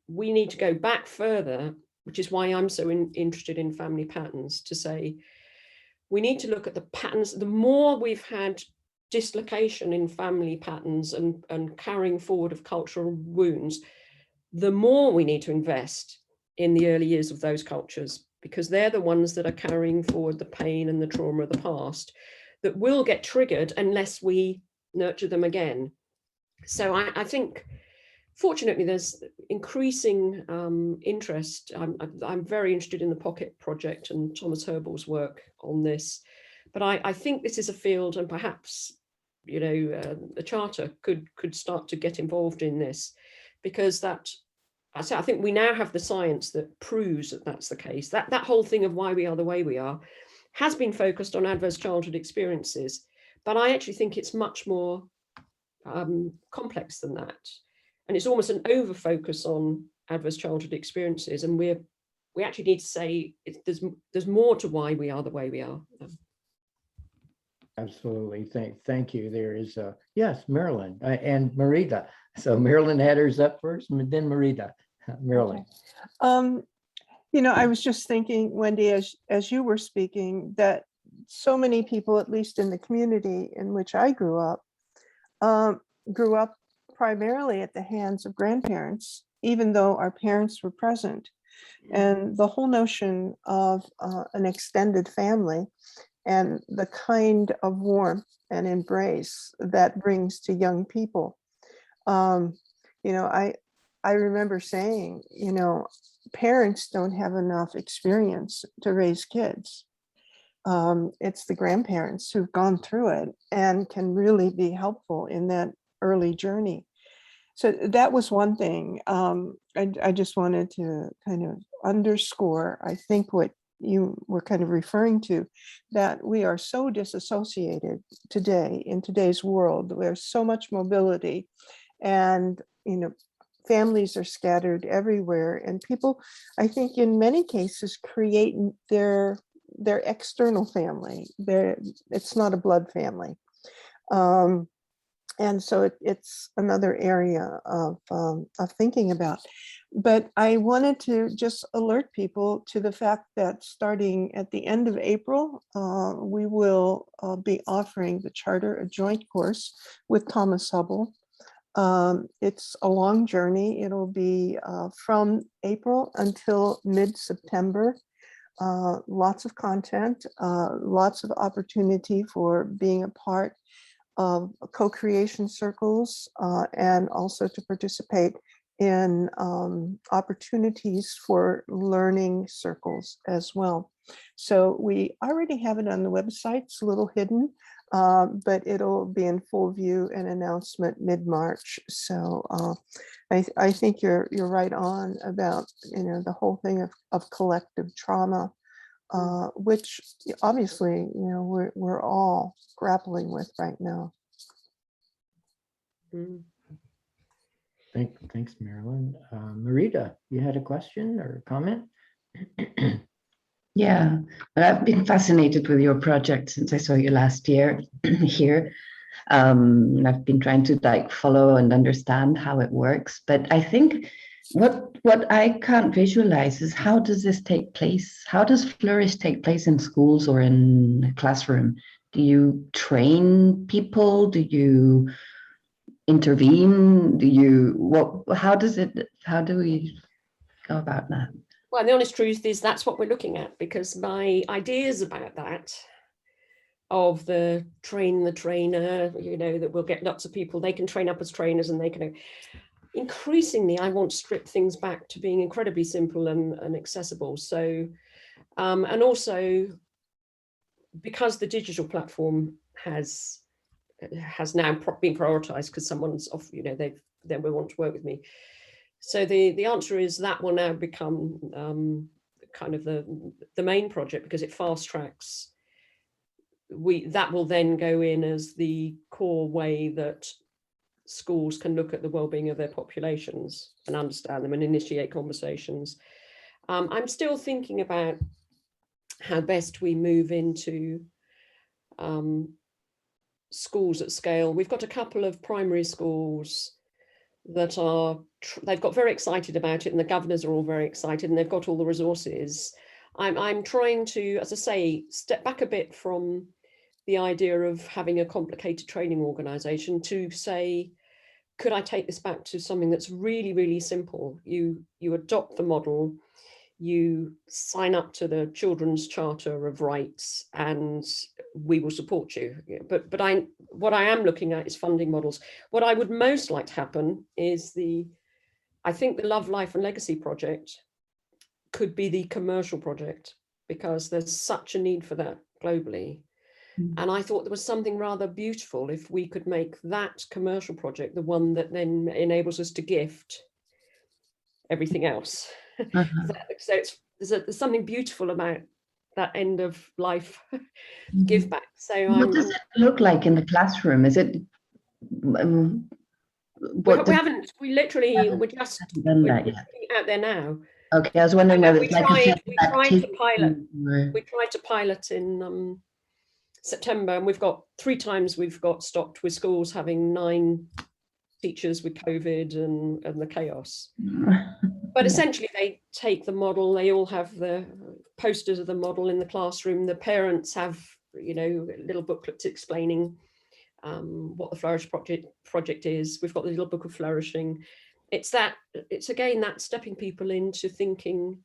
We need to go back further, which is why I'm so interested in family patterns, to say we need to look at the patterns. The more we've had dislocation in family patterns and carrying forward of cultural wounds, the more we need to invest in the early years of those cultures, because they're the ones that are carrying forward the pain and the trauma of the past that will get triggered unless we nurture them again. So I think, fortunately, there's increasing interest. I'm very interested in the Pocket Project and Thomas Herbal's work on this. But I think this is a field, and perhaps, you know, the Charter could start to get involved in this, because I think we now have the science that proves that that's the case. That whole thing of why we are the way we are has been focused on adverse childhood experiences. But I actually think it's much more complex than that. And it's almost an over-focus on adverse childhood experiences. And we actually need to say there's more to why we are the way we are. Absolutely. Thank you. There is, yes, Marilyn and Marita. So Marilyn had hers up first, and then Marita. Marilyn. I was just thinking, Wendy, as you were speaking, that so many people, at least in the community in which I grew up primarily at the hands of grandparents, even though our parents were present. And the whole notion of an extended family and the kind of warmth and embrace that brings to young people. I remember saying, parents don't have enough experience to raise kids. It's the grandparents who've gone through it and can really be helpful in that early journey. So that was one thing. I just wanted to kind of underscore, I think, what you were kind of referring to, that we are so disassociated today in today's world. There's so much mobility, and families are scattered everywhere, and people, I think, in many cases create their external family. It's not a blood family. And so it's another area of thinking about. But I wanted to just alert people to the fact that starting at the end of April, we will be offering the Charter, a joint course with Thomas Hubble. It's a long journey. It'll be from April until mid-September. Lots of content, lots of opportunity for being a part of co-creation circles, and also to participate in opportunities for learning circles as well. So we already have it on the website. It's a little hidden, but it'll be in full view and announcement mid-March. So I think you're right on about the whole thing of collective trauma, which obviously we're all grappling with right now. Thanks, Marilyn. Marita, you had a question or a comment? Yeah, but I've been fascinated with your project since I saw you last year here. I've been trying to follow and understand how it works, but I think what I can't visualize is, how does this take place? How does Flourish take place in schools or in a classroom? Do you train people? Do you intervene? How do we go about that? Well, the honest truth is that's what we're looking at, because my ideas about that, of the train the trainer, that we'll get lots of people, they can train up as trainers, and they can, increasingly, I want to strip things back to being incredibly simple and accessible. So, and also because the digital platform has now been prioritized because someone's off, they will want to work with me. So the answer is that will now become kind of the main project, because it fast tracks. That will then go in as the core way that schools can look at the well-being of their populations and understand them and initiate conversations. I'm still thinking about how best we move into schools at scale. We've got a couple of primary schools that they've got very excited about it, and the governors are all very excited, and they've got all the resources. I'm trying to, as I say, step back a bit from the idea of having a complicated training organization to say, could I take this back to something that's really, really simple? You adopt the model, you sign up to the Children's Charter of Rights, and we will support you. But what I am looking at is funding models. What I would most like to happen is I think the Love, Life and Legacy project could be the commercial project, because there's such a need for that globally. And I thought there was something rather beautiful if we could make that commercial project the one that then enables us to gift everything else. So there's something beautiful about that end of life give back. So what does it look like in the classroom? Is it we're just out there now. Okay, I was wondering whether we tried to pilot in September, and we've got 3 times we've got stopped with schools having 9 teachers with COVID and the chaos. But essentially they take the model, they all have the posters of the model in the classroom. The parents have, you know, little booklets explaining what the Flourish project is. We've got the little book of flourishing. It's again, that stepping people into thinking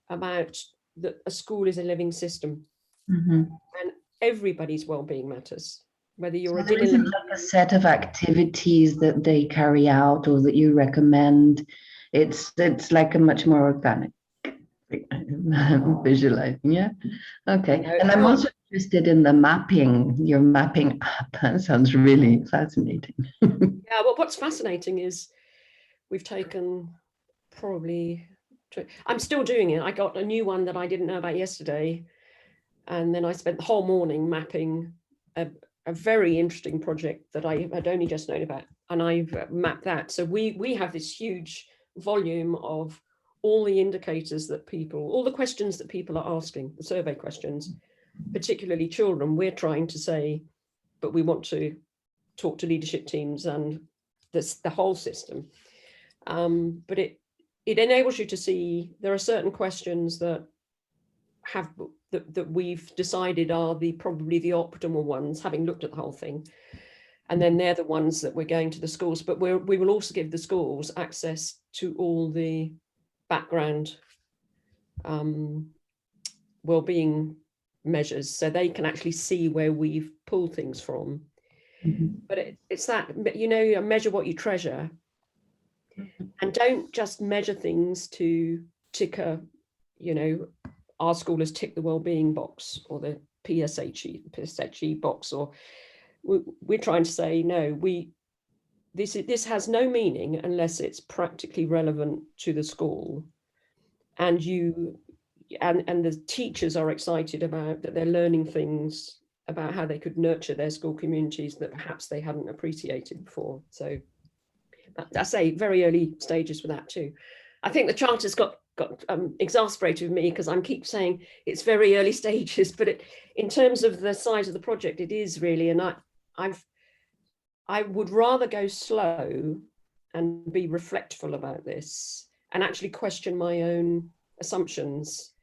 about that a school is a living system, and everybody's well-being matters. Whether you're so there isn't like a set of activities that they carry out or that you recommend. It's like a much more organic visualizing. Yeah. Okay. And I'm also interested in the mapping, your mapping app. That sounds really fascinating. Yeah, well, what's fascinating is we've taken probably, I'm still doing it. I got a new one that I didn't know about yesterday. And then I spent the whole morning mapping a very interesting project that I had only just known about. And I've mapped that. So we have this huge volume of all the indicators that people, all the questions that people are asking, the survey questions, particularly children. We're trying to say, but we want to talk to leadership teams and the whole system. But it enables you to see there are certain questions that we've decided are probably the optimal ones, having looked at the whole thing. And then they're the ones that we're going to the schools, but we will also give the schools access to all the background well-being measures, so they can actually see where we've pulled things from. But it's that, you know, measure what you treasure, and don't just measure things to tick a, you know, our school has ticked the well-being box or the PSHE box, or we're trying to say, no, this has no meaning unless it's practically relevant to the school, and the teachers are excited about that, they're learning things about how they could nurture their school communities that perhaps they hadn't appreciated before. So I say very early stages for that too. I think the charter's got exasperated with me because I keep saying it's very early stages, but in terms of the size of the project, it is really, and I would rather go slow and be reflectful about this and actually question my own assumptions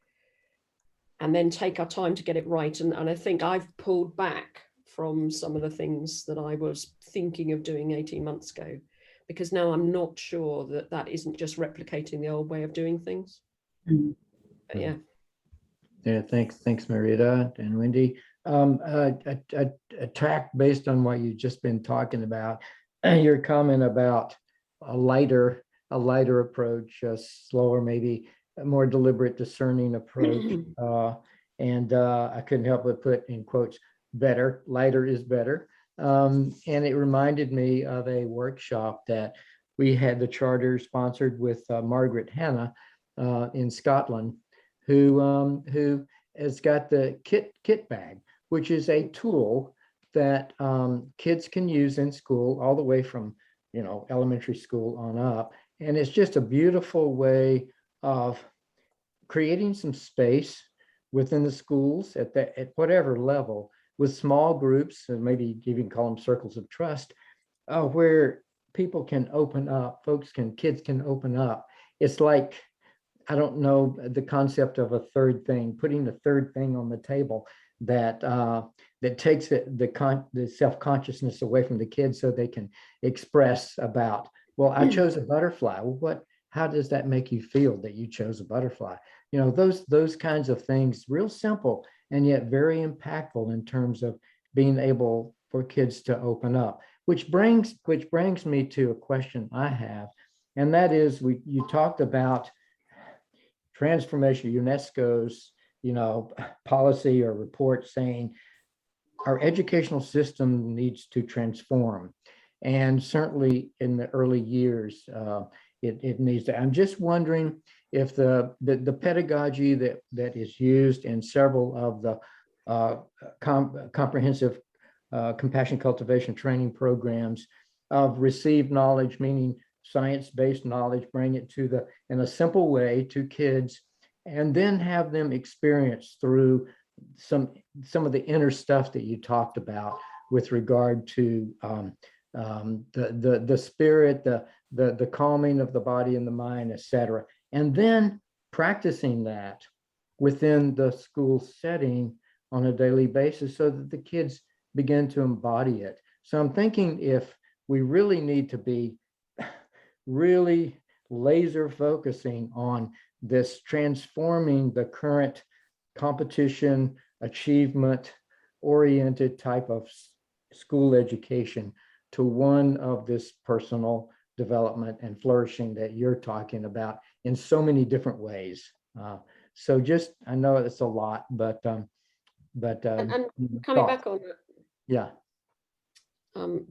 and then take our time to get it right. And I think I've pulled back from some of the things that I was thinking of doing 18 months ago, because now I'm not sure that isn't just replicating the old way of doing things. But yeah. Yeah, thanks, Marietta and Wendy. A track based on what you've just been talking about, your comment about a lighter approach, a slower, maybe a more deliberate, discerning approach. And I couldn't help but put in quotes, better, lighter is better. And it reminded me of a workshop that we had the charter sponsored with Margaret Hannah in Scotland, who has got the kit bag, which is a tool that kids can use in school all the way from, you know, elementary school on up. And it's just a beautiful way of creating some space within the schools at whatever level, with small groups, and maybe even call them circles of trust, where people can open up, kids can open up. It's like, I don't know, the concept of a third thing, putting the third thing on the table that takes the self-consciousness away from the kids, so they can express about, well, I chose a butterfly. Well, how does that make you feel that you chose a butterfly? You know, those kinds of things, real simple and yet very impactful in terms of being able for kids to open up. Which brings me to a question I have, and that is, you talked about transformation, UNESCO's, you know, policy or report saying our educational system needs to transform, and certainly in the early years, it needs to. I'm just wondering if the pedagogy that is used in several of the comprehensive compassion cultivation training programs of received knowledge, meaning science-based knowledge, bring it in a simple way to kids, and then have them experience through some of the inner stuff that you talked about with regard to the spirit, the calming of the body and the mind, etc. And then practicing that within the school setting on a daily basis so that the kids begin to embody it. So I'm thinking if we really need to be really laser focusing on this transforming the current competition, achievement oriented type of school education to one of this personal development and flourishing that you're talking about in so many different ways. So just, I know it's a lot, but and coming thoughts? back on it, Yeah.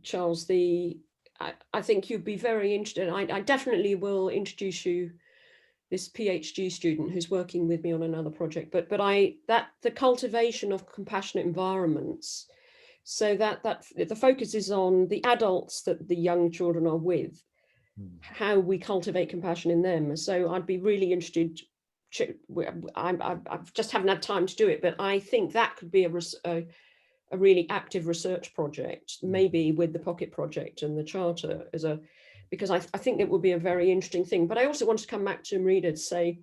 Charles, I think you'd be very interested. I definitely will introduce you this PhD student who's working with me on another project. But the cultivation of compassionate environments, so that the focus is on the adults that the young children are with, how we cultivate compassion in them. So I'd be really interested. I just haven't had time to do it, but I think that could be a really active research project, maybe with the Pocket Project and the Charter because I think it would be a very interesting thing. But I also want to come back to Marita to say,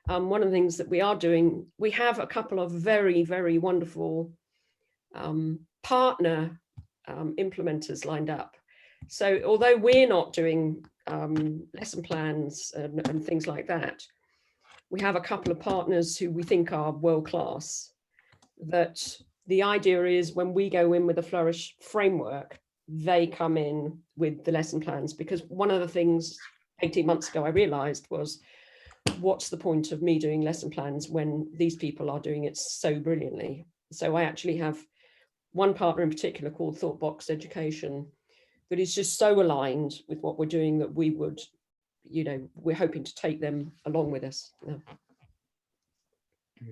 one of the things that we are doing, we have a couple of very, very wonderful partner implementers lined up. So although we're not doing lesson plans and things like that, we have a couple of partners who we think are world-class, that the idea is when we go in with the Flourish framework, they come in with the lesson plans. Because one of the things 18 months ago I realized was, what's the point of me doing lesson plans when these people are doing it so brilliantly? So I actually have one partner in particular called Thoughtbox Education that is just so aligned with what we're doing that we would, we're hoping to take them along with us.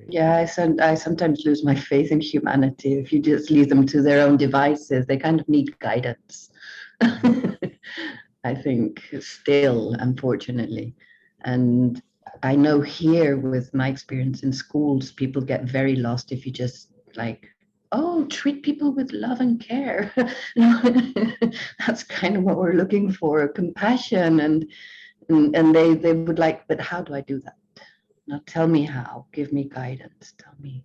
Yeah, I sometimes lose my faith in humanity. If you just leave them to their own devices, they kind of need guidance. I think still, unfortunately. And I know here with my experience in schools, people get very lost if you just treat people with love and care. That's kind of what we're looking for, compassion. And they would like, but how do I do that? Now tell me how, give me guidance, tell me.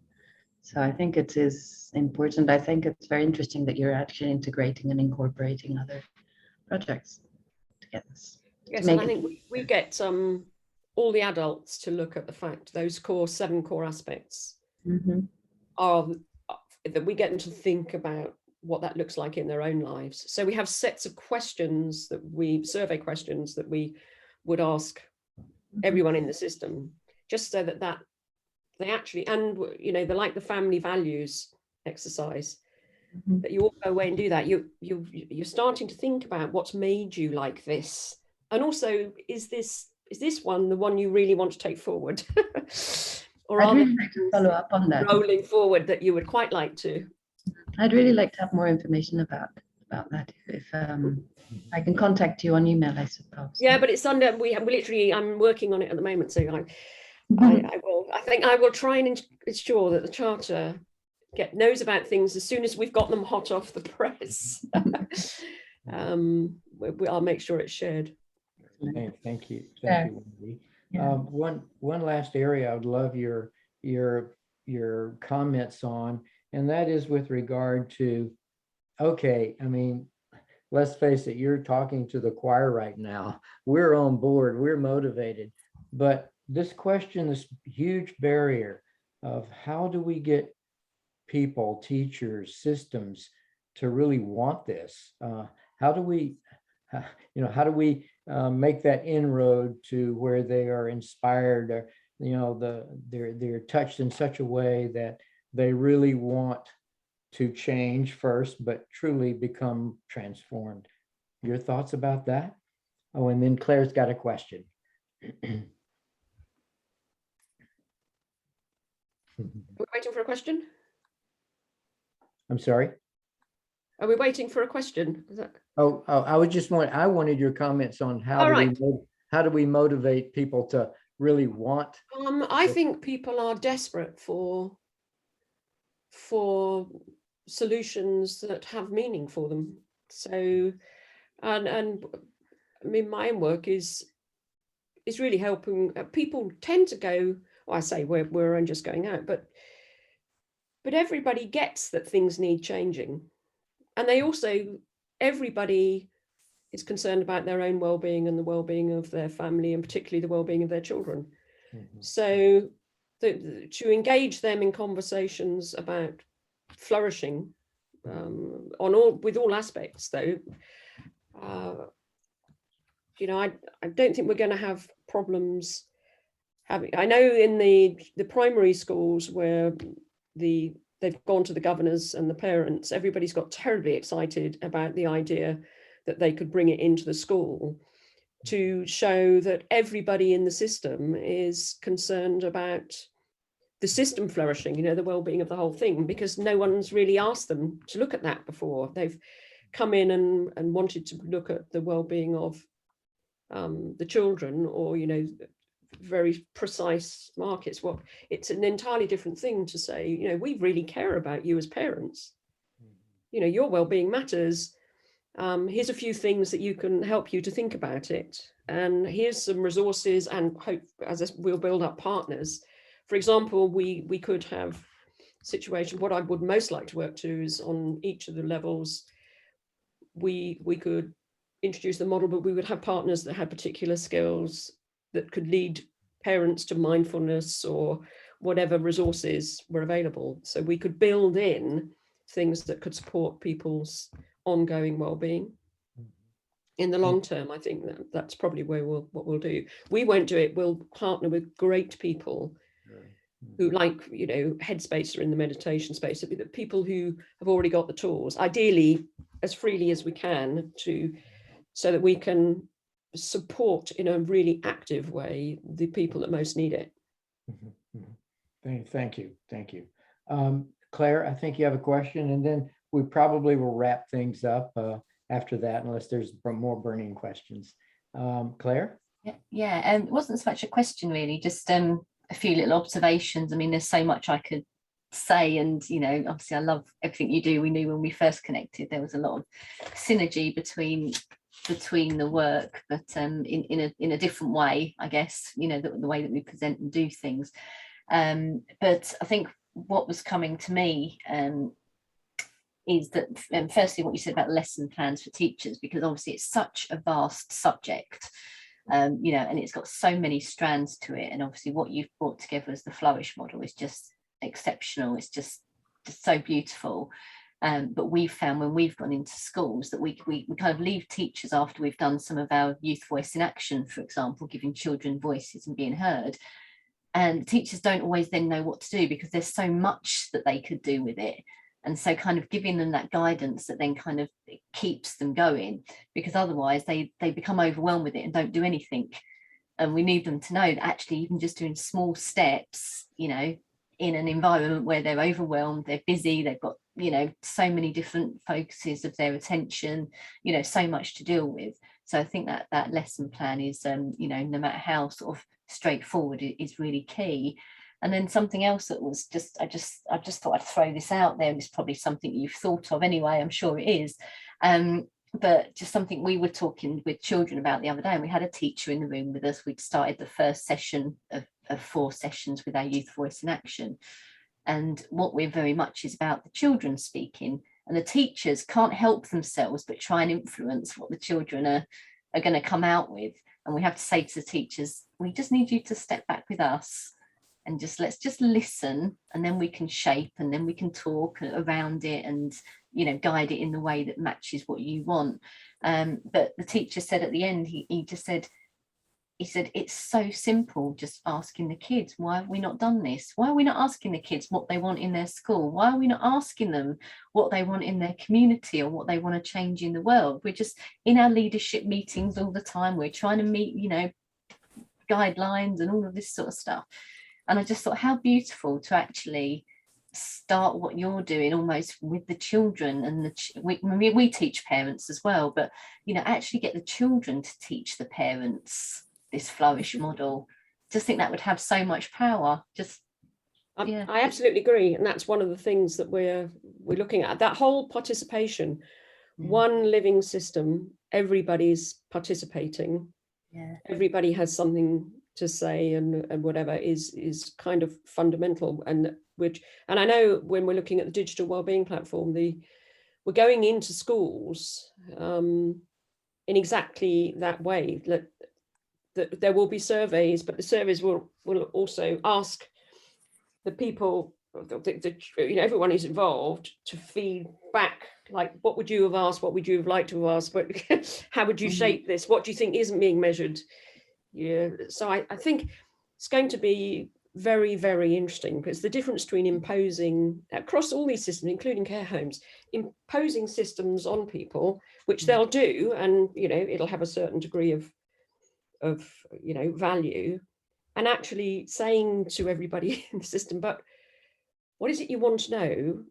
So I think it is important. I think it's very interesting that you're actually integrating and incorporating other projects to get this. Yes, and I think we get all the adults to look at the fact those 7 core aspects are that we get them to think about what that looks like in their own lives. So we have sets of questions survey questions that we would ask everyone in the system, just so that they actually, and they're like the family values exercise, that you all go away and do that. You're starting to think about what's made you like this, and also is this one the one you really want to take forward, or I'd are really like to follow up on that. Rolling forward that you would quite like to. I'd really like to have more information about that. If I can contact you on email, I suppose. Yeah, but it's under I'm working on it at the moment, so I think I will try and ensure that the Charter knows about things as soon as we've got them hot off the press. I'll make sure it's shared. Thank you, Wendy. Yeah. One last area I would love your comments on, and that is with regard to, let's face it, you're talking to the choir right now. We're on board, we're motivated, but this question, this huge barrier of how do we get people, teachers, systems to really want this? How do we make that inroad to where they are inspired, or they're touched in such a way that they really want to change first, but truly become transformed? Your thoughts about that? Oh, and then Claire's got a question. We're waiting for a question. I'm sorry. Are we waiting for a question? Is that... I wanted your comments on how do we motivate people to really want. I think people are desperate for solutions that have meaning for them. So And I mean, my own work is really helping. People tend to go, well, I say we're just going out, but everybody gets that things need changing. And they also, everybody is concerned about their own well-being and the well-being of their family, and particularly the well-being of their children. Mm-hmm. So to engage them in conversations about flourishing with all aspects, though, you know, I don't think we're going to have problems having. I know in the primary schools where they've gone to the governors and the parents, everybody's got terribly excited about the idea that they could bring it into the school to show that everybody in the system is concerned about the system flourishing, you know, the well-being of the whole thing, because no one's really asked them to look at that before. They've come in and wanted to look at the well-being of the children, or, you know, very precise markets. Well, it's an entirely different thing to say, you know, we really care about you as parents. You know, your well-being matters. Here's a few things that you can help you to think about it. And here's some resources, and hope we'll build up partners. For example, we could have situation. What I would most like to work to is on each of the levels, we could introduce the model, but we would have partners that had particular skills that could lead parents to mindfulness or whatever resources were available. So we could build in things that could support people's ongoing well-being in the long term. I think that's probably what we'll do. We won't do it. We'll partner with great people who, like, you know, Headspace are in the meditation space. It'll be the people who have already got the tools, ideally as freely as we can, so that we can support in a really active way the people that most need it. Thank you. Claire, I think you have a question, and then we probably will wrap things up after that, unless there's more burning questions. Claire? Yeah, and it wasn't so much a question really, just a few little observations. I mean, there's so much I could say, and, you know, obviously I love everything you do. We knew when we first connected there was a lot of synergy between the work, but in a different way, I guess, you know, the way that we present and do things. But I think what was coming to me is that, firstly, what you said about lesson plans for teachers, because obviously it's such a vast subject, you know, and it's got so many strands to it. And obviously what you've brought together as the Flourish model is just exceptional. It's just so beautiful. But we've found when we've gone into schools that we kind of leave teachers after we've done some of our youth voice in action, for example, giving children voices and being heard. And teachers don't always then know what to do, because there's so much that they could do with it. And so kind of giving them that guidance that then kind of keeps them going, because otherwise they become overwhelmed with it and don't do anything. And we need them to know that actually even just doing small steps, you know, in an environment where they're overwhelmed, they're busy, they've got, you know, so many different focuses of their attention, you know, so much to deal with. So I think that lesson plan is, you know, no matter how sort of straightforward, it is really key. And then something else that was I just thought I'd throw this out there, and it's probably something you've thought of anyway, I'm sure it is. But just something we were talking with children about the other day, and we had a teacher in the room with us. We'd started the first session of 4 sessions with our youth voice in action. And what we're very much is about the children speaking, and the teachers can't help themselves but try and influence what the children are going to come out with. And we have to say to the teachers, we just need you to step back with us and let's just listen, and then we can shape, and then we can talk around it and, you know, guide it in the way that matches what you want. But the teacher said at the end, he said it's so simple, just asking the kids, why have we not done this? Why are we not asking the kids what they want in their school? Why are we not asking them what they want in their community or what they want to change in the world? We're just in our leadership meetings all the time. We're trying to meet, you know, guidelines and all of this sort of stuff. And I just thought how beautiful to actually start what you're doing almost with the children. And we teach parents as well, but, you know, actually get the children to teach the parents this Flourish model. Just think that would have so much power. I absolutely agree. And that's one of the things that we're looking at, that whole participation, one living system, everybody's participating, Yeah. everybody has something to say, and whatever is kind of fundamental. And I know when we're looking at the digital wellbeing platform, we're going into schools in exactly that way, that there will be surveys, but the surveys will also ask the people, everyone who's involved, to feed back, like, what would you have asked, what would you have liked to have asked, but how would you shape this, what do you think isn't being measured? Yeah, so I think it's going to be very, very interesting, because the difference between imposing across all these systems, including care homes, imposing systems on people, which they'll do, and it'll have a certain degree of value, and actually saying to everybody in the system, but what is it you want to know?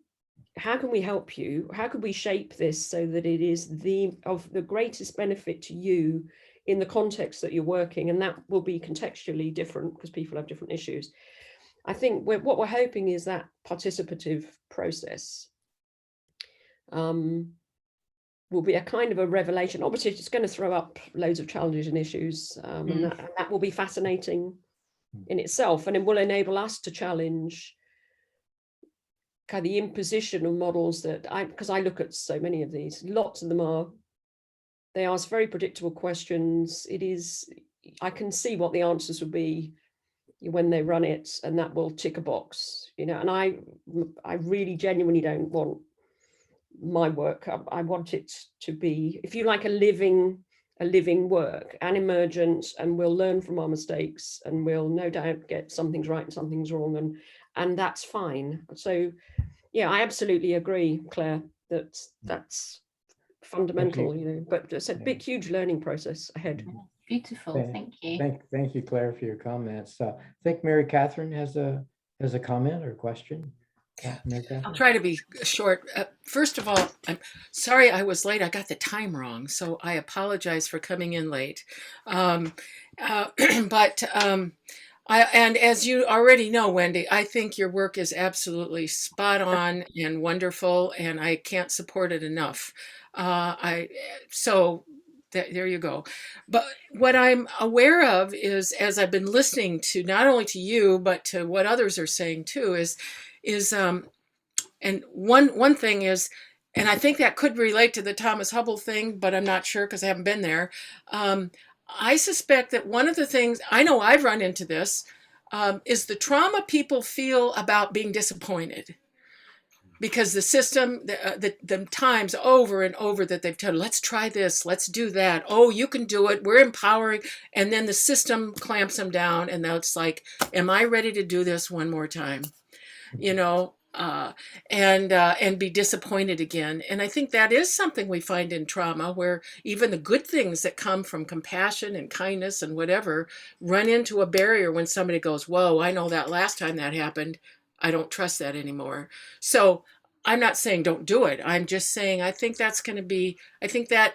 How can we help you? How could we shape this so that it is of the greatest benefit to you in the context that you're working? And that will be contextually different, because people have different issues. I think what we're hoping is that participative process will be a kind of a revelation. Obviously, it's going to throw up loads of challenges and issues, and that will be fascinating in itself, and it will enable us to challenge kind of the imposition of models because I look at so many of these. Lots of them they ask very predictable questions. I can see what the answers will be when they run it, and that will tick a box, and I really genuinely don't want my work. I want it to be, if you like, a living work, and emergent, and we'll learn from our mistakes, and we'll no doubt get some things right and some things wrong, and that's fine. So yeah, I absolutely agree, Claire, that's fundamental, but it's a big, huge learning process ahead. Beautiful, thank you. Thank you, Claire, for your comments. I think Mary Catherine has a comment or question. I'll try to be short. First of all, I'm sorry I was late. I got the time wrong, so I apologize for coming in late. And as you already know, Wendy, I think your work is absolutely spot on and wonderful, and I can't support it enough. There you go. But what I'm aware of is, as I've been listening to not only to you, but to what others are saying too, and one thing is, and I think that could relate to the Thomas Hubble thing, but I'm not sure because I haven't been there. I suspect that one of the things, I know I've run into this, is the trauma people feel about being disappointed. Because the system, the times over and over that they've told, let's try this, let's do that. Oh, you can do it. We're empowering. And then the system clamps them down. And now it's like, am I ready to do this one more time? And be disappointed again. And I think that is something we find in trauma, where even the good things that come from compassion and kindness and whatever run into a barrier when somebody goes, whoa, I know that last time that happened, I don't trust that anymore. So I'm not saying don't do it. I'm just saying I think that's going to be, I think that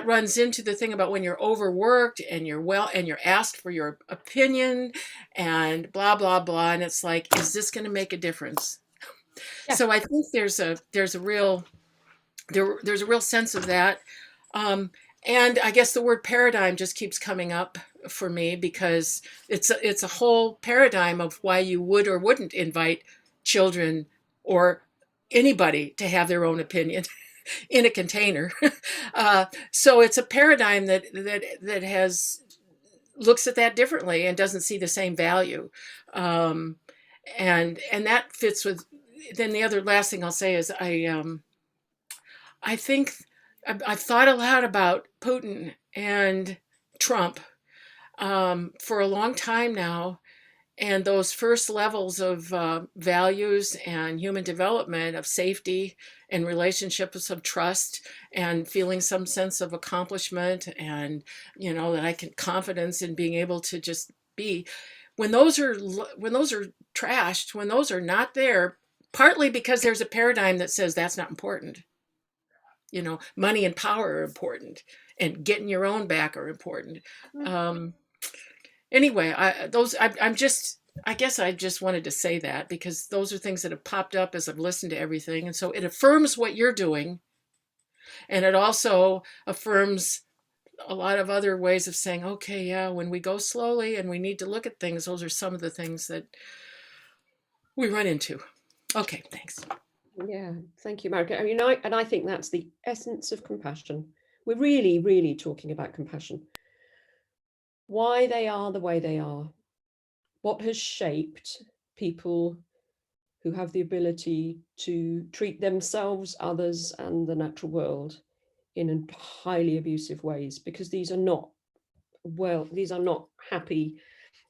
runs into the thing about when you're overworked and you're asked for your opinion and blah, blah, blah. And it's like, is this going to make a difference? Yeah. So I think there's a real sense of that. And I guess the word paradigm just keeps coming up for me, because it's a whole paradigm of why you would or wouldn't invite children or anybody to have their own opinion in a container. So it's a paradigm that looks at that differently and doesn't see the same value. And that fits with, then the other last thing I'll say is I think I've thought a lot about Putin and Trump for a long time now, and those first levels of values and human development, of safety and relationships of trust and feeling some sense of accomplishment, and that I can confidence in being able to just be. When those are trashed, when those are not there, partly because there's a paradigm that says that's not important. Money and power are important, and getting your own back are important. Anyway, I guess I just wanted to say that, because those are things that have popped up as I've listened to everything. And so it affirms what you're doing. And it also affirms a lot of other ways of saying, okay, yeah, when we go slowly and we need to look at things, those are some of the things that we run into. Okay, thanks. Yeah, thank you, Marika. I mean, I think that's the essence of compassion. We're really, really talking about compassion. Why they are the way they are. What has shaped people who have the ability to treat themselves, others, and the natural world in highly abusive ways, because these are not happy,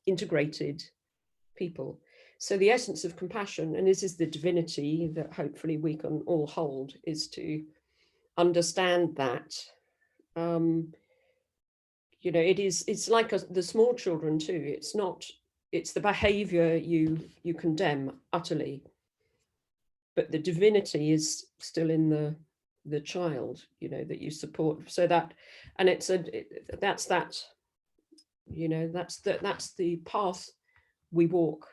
integrated people. So the essence of compassion, and this is the divinity that hopefully we can all hold, is to understand that, it's like the small children too. It's the behavior you condemn utterly, but the divinity is still in the child, that you support. So that, and that's the path we walk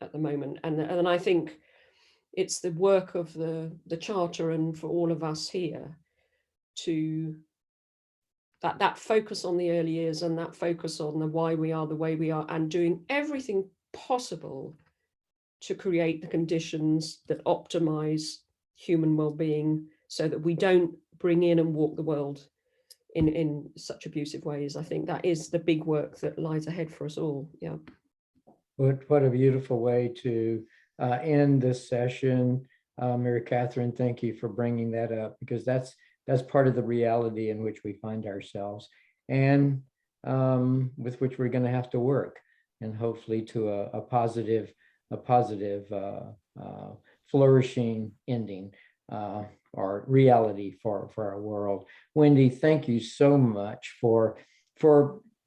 at the moment. And I think it's the work of the charter, and for all of us here, to that focus on the early years, and that focus on the why we are the way we are, and doing everything possible to create the conditions that optimize human well-being, so that we don't bring in and walk the world in such abusive ways. I think that is the big work that lies ahead for us all. Yeah. What a beautiful way to end this session. Mary Catherine, thank you for bringing that up, because that's part of the reality in which we find ourselves, and with which we're going to have to work, and hopefully to a positive flourishing ending or reality for our world. Wendy, thank you so much for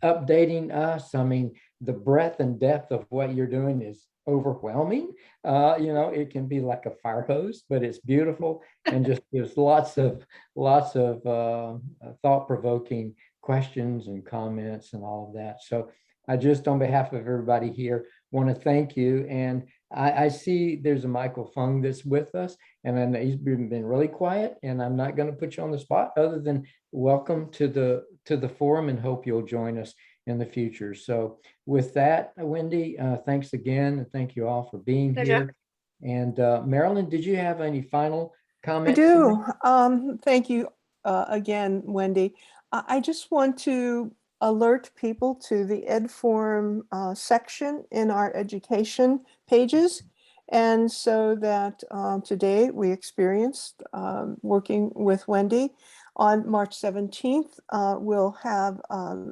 updating us. I mean, the breadth and depth of what you're doing is overwhelming. It can be like a fire hose, but it's beautiful and just gives lots of thought-provoking questions and comments and all of that. So I just, on behalf of everybody here, want to thank you. And I see there's a Michael Fung that's with us, and I know he's been really quiet, and I'm not going to put you on the spot other than welcome to the forum, and hope you'll join us in the future. So with that, Wendy, thanks again, and thank you all for being here. And Marilyn, did you have any final comments? I do. Thank you again, Wendy. I just want to alert people to the Ed Forum section in our education pages. And so that today we experienced working with Wendy. On March 17th, we'll have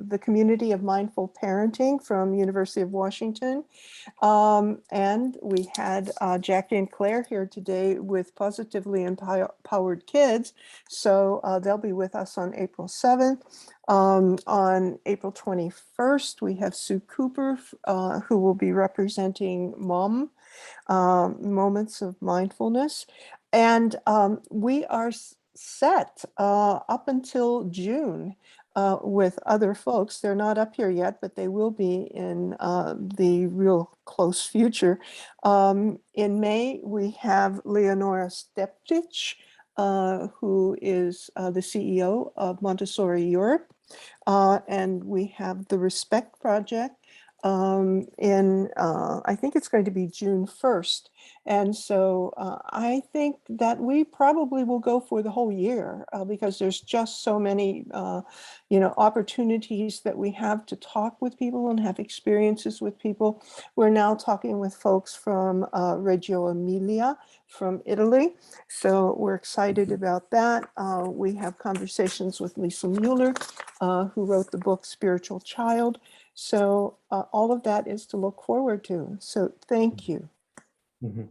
the Community of Mindful Parenting from University of Washington. And we had Jackie and Claire here today with Positively Empowered Kids. So they'll be with us on April 7th. On April 21st, we have Sue Cooper, who will be representing MOM, Moments of Mindfulness. And we are set up until June with other folks. They're not up here yet, but they will be in the real close future. In May, we have Leonora Steptich, who is the CEO of Montessori Europe. And we have the Respect Project I think it's going to be June 1st. And so I think that we probably will go for the whole year because there's just so many, opportunities that we have to talk with people and have experiences with people. We're now talking with folks from Reggio Emilia, from Italy. So we're excited about that. We have conversations with Lisa Mueller, who wrote the book Spiritual Child. So all of that is to look forward to. So thank you. Mm-hmm.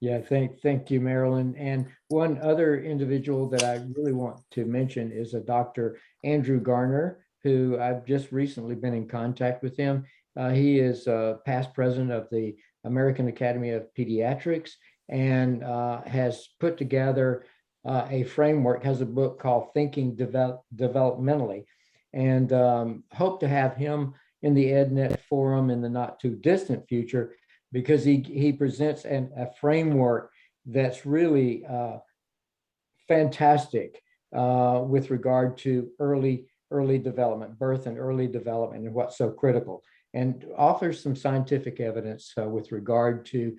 Yeah, thank you, Marilyn. And one other individual that I really want to mention is a Dr. Andrew Garner, who I've just recently been in contact with him. He is past president of the American Academy of Pediatrics, and has put together a framework, has a book called Thinking Developmentally, and hope to have him in the EdNet forum in the not too distant future, because he presents a framework that's really fantastic with regard to early development, birth and early development, and what's so critical, and offers some scientific evidence with regard to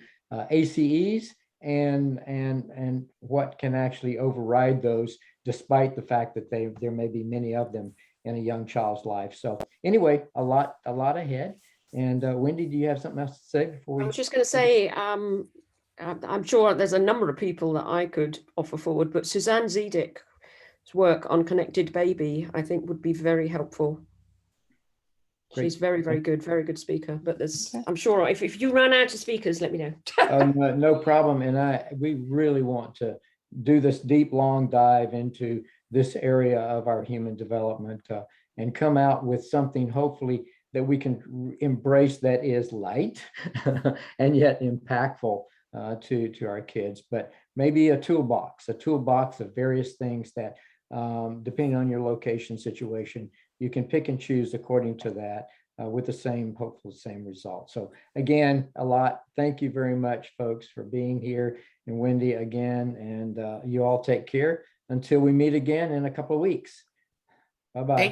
ACEs and what can actually override those, despite the fact that there may be many of them in a young child's life. So anyway, a lot ahead. And Wendy, do you have something else to say before we? I was just going to say, I'm sure there's a number of people that I could offer forward, but Suzanne Zedek's work on Connected Baby, I think, would be very helpful. Great. She's very good speaker. But there's, I'm sure if you run out of speakers, let me know. No problem. And we really want to do this deep, long dive into this area of our human development and come out with something, hopefully, that we can embrace, that is light and yet impactful to our kids. But maybe a toolbox of various things that, depending on your location situation, you can pick and choose according to that with the same, hopeful same result. So again, a lot. Thank you very much, folks, for being here. And Wendy, again, and you all take care until we meet again in a couple of weeks. Bye-bye.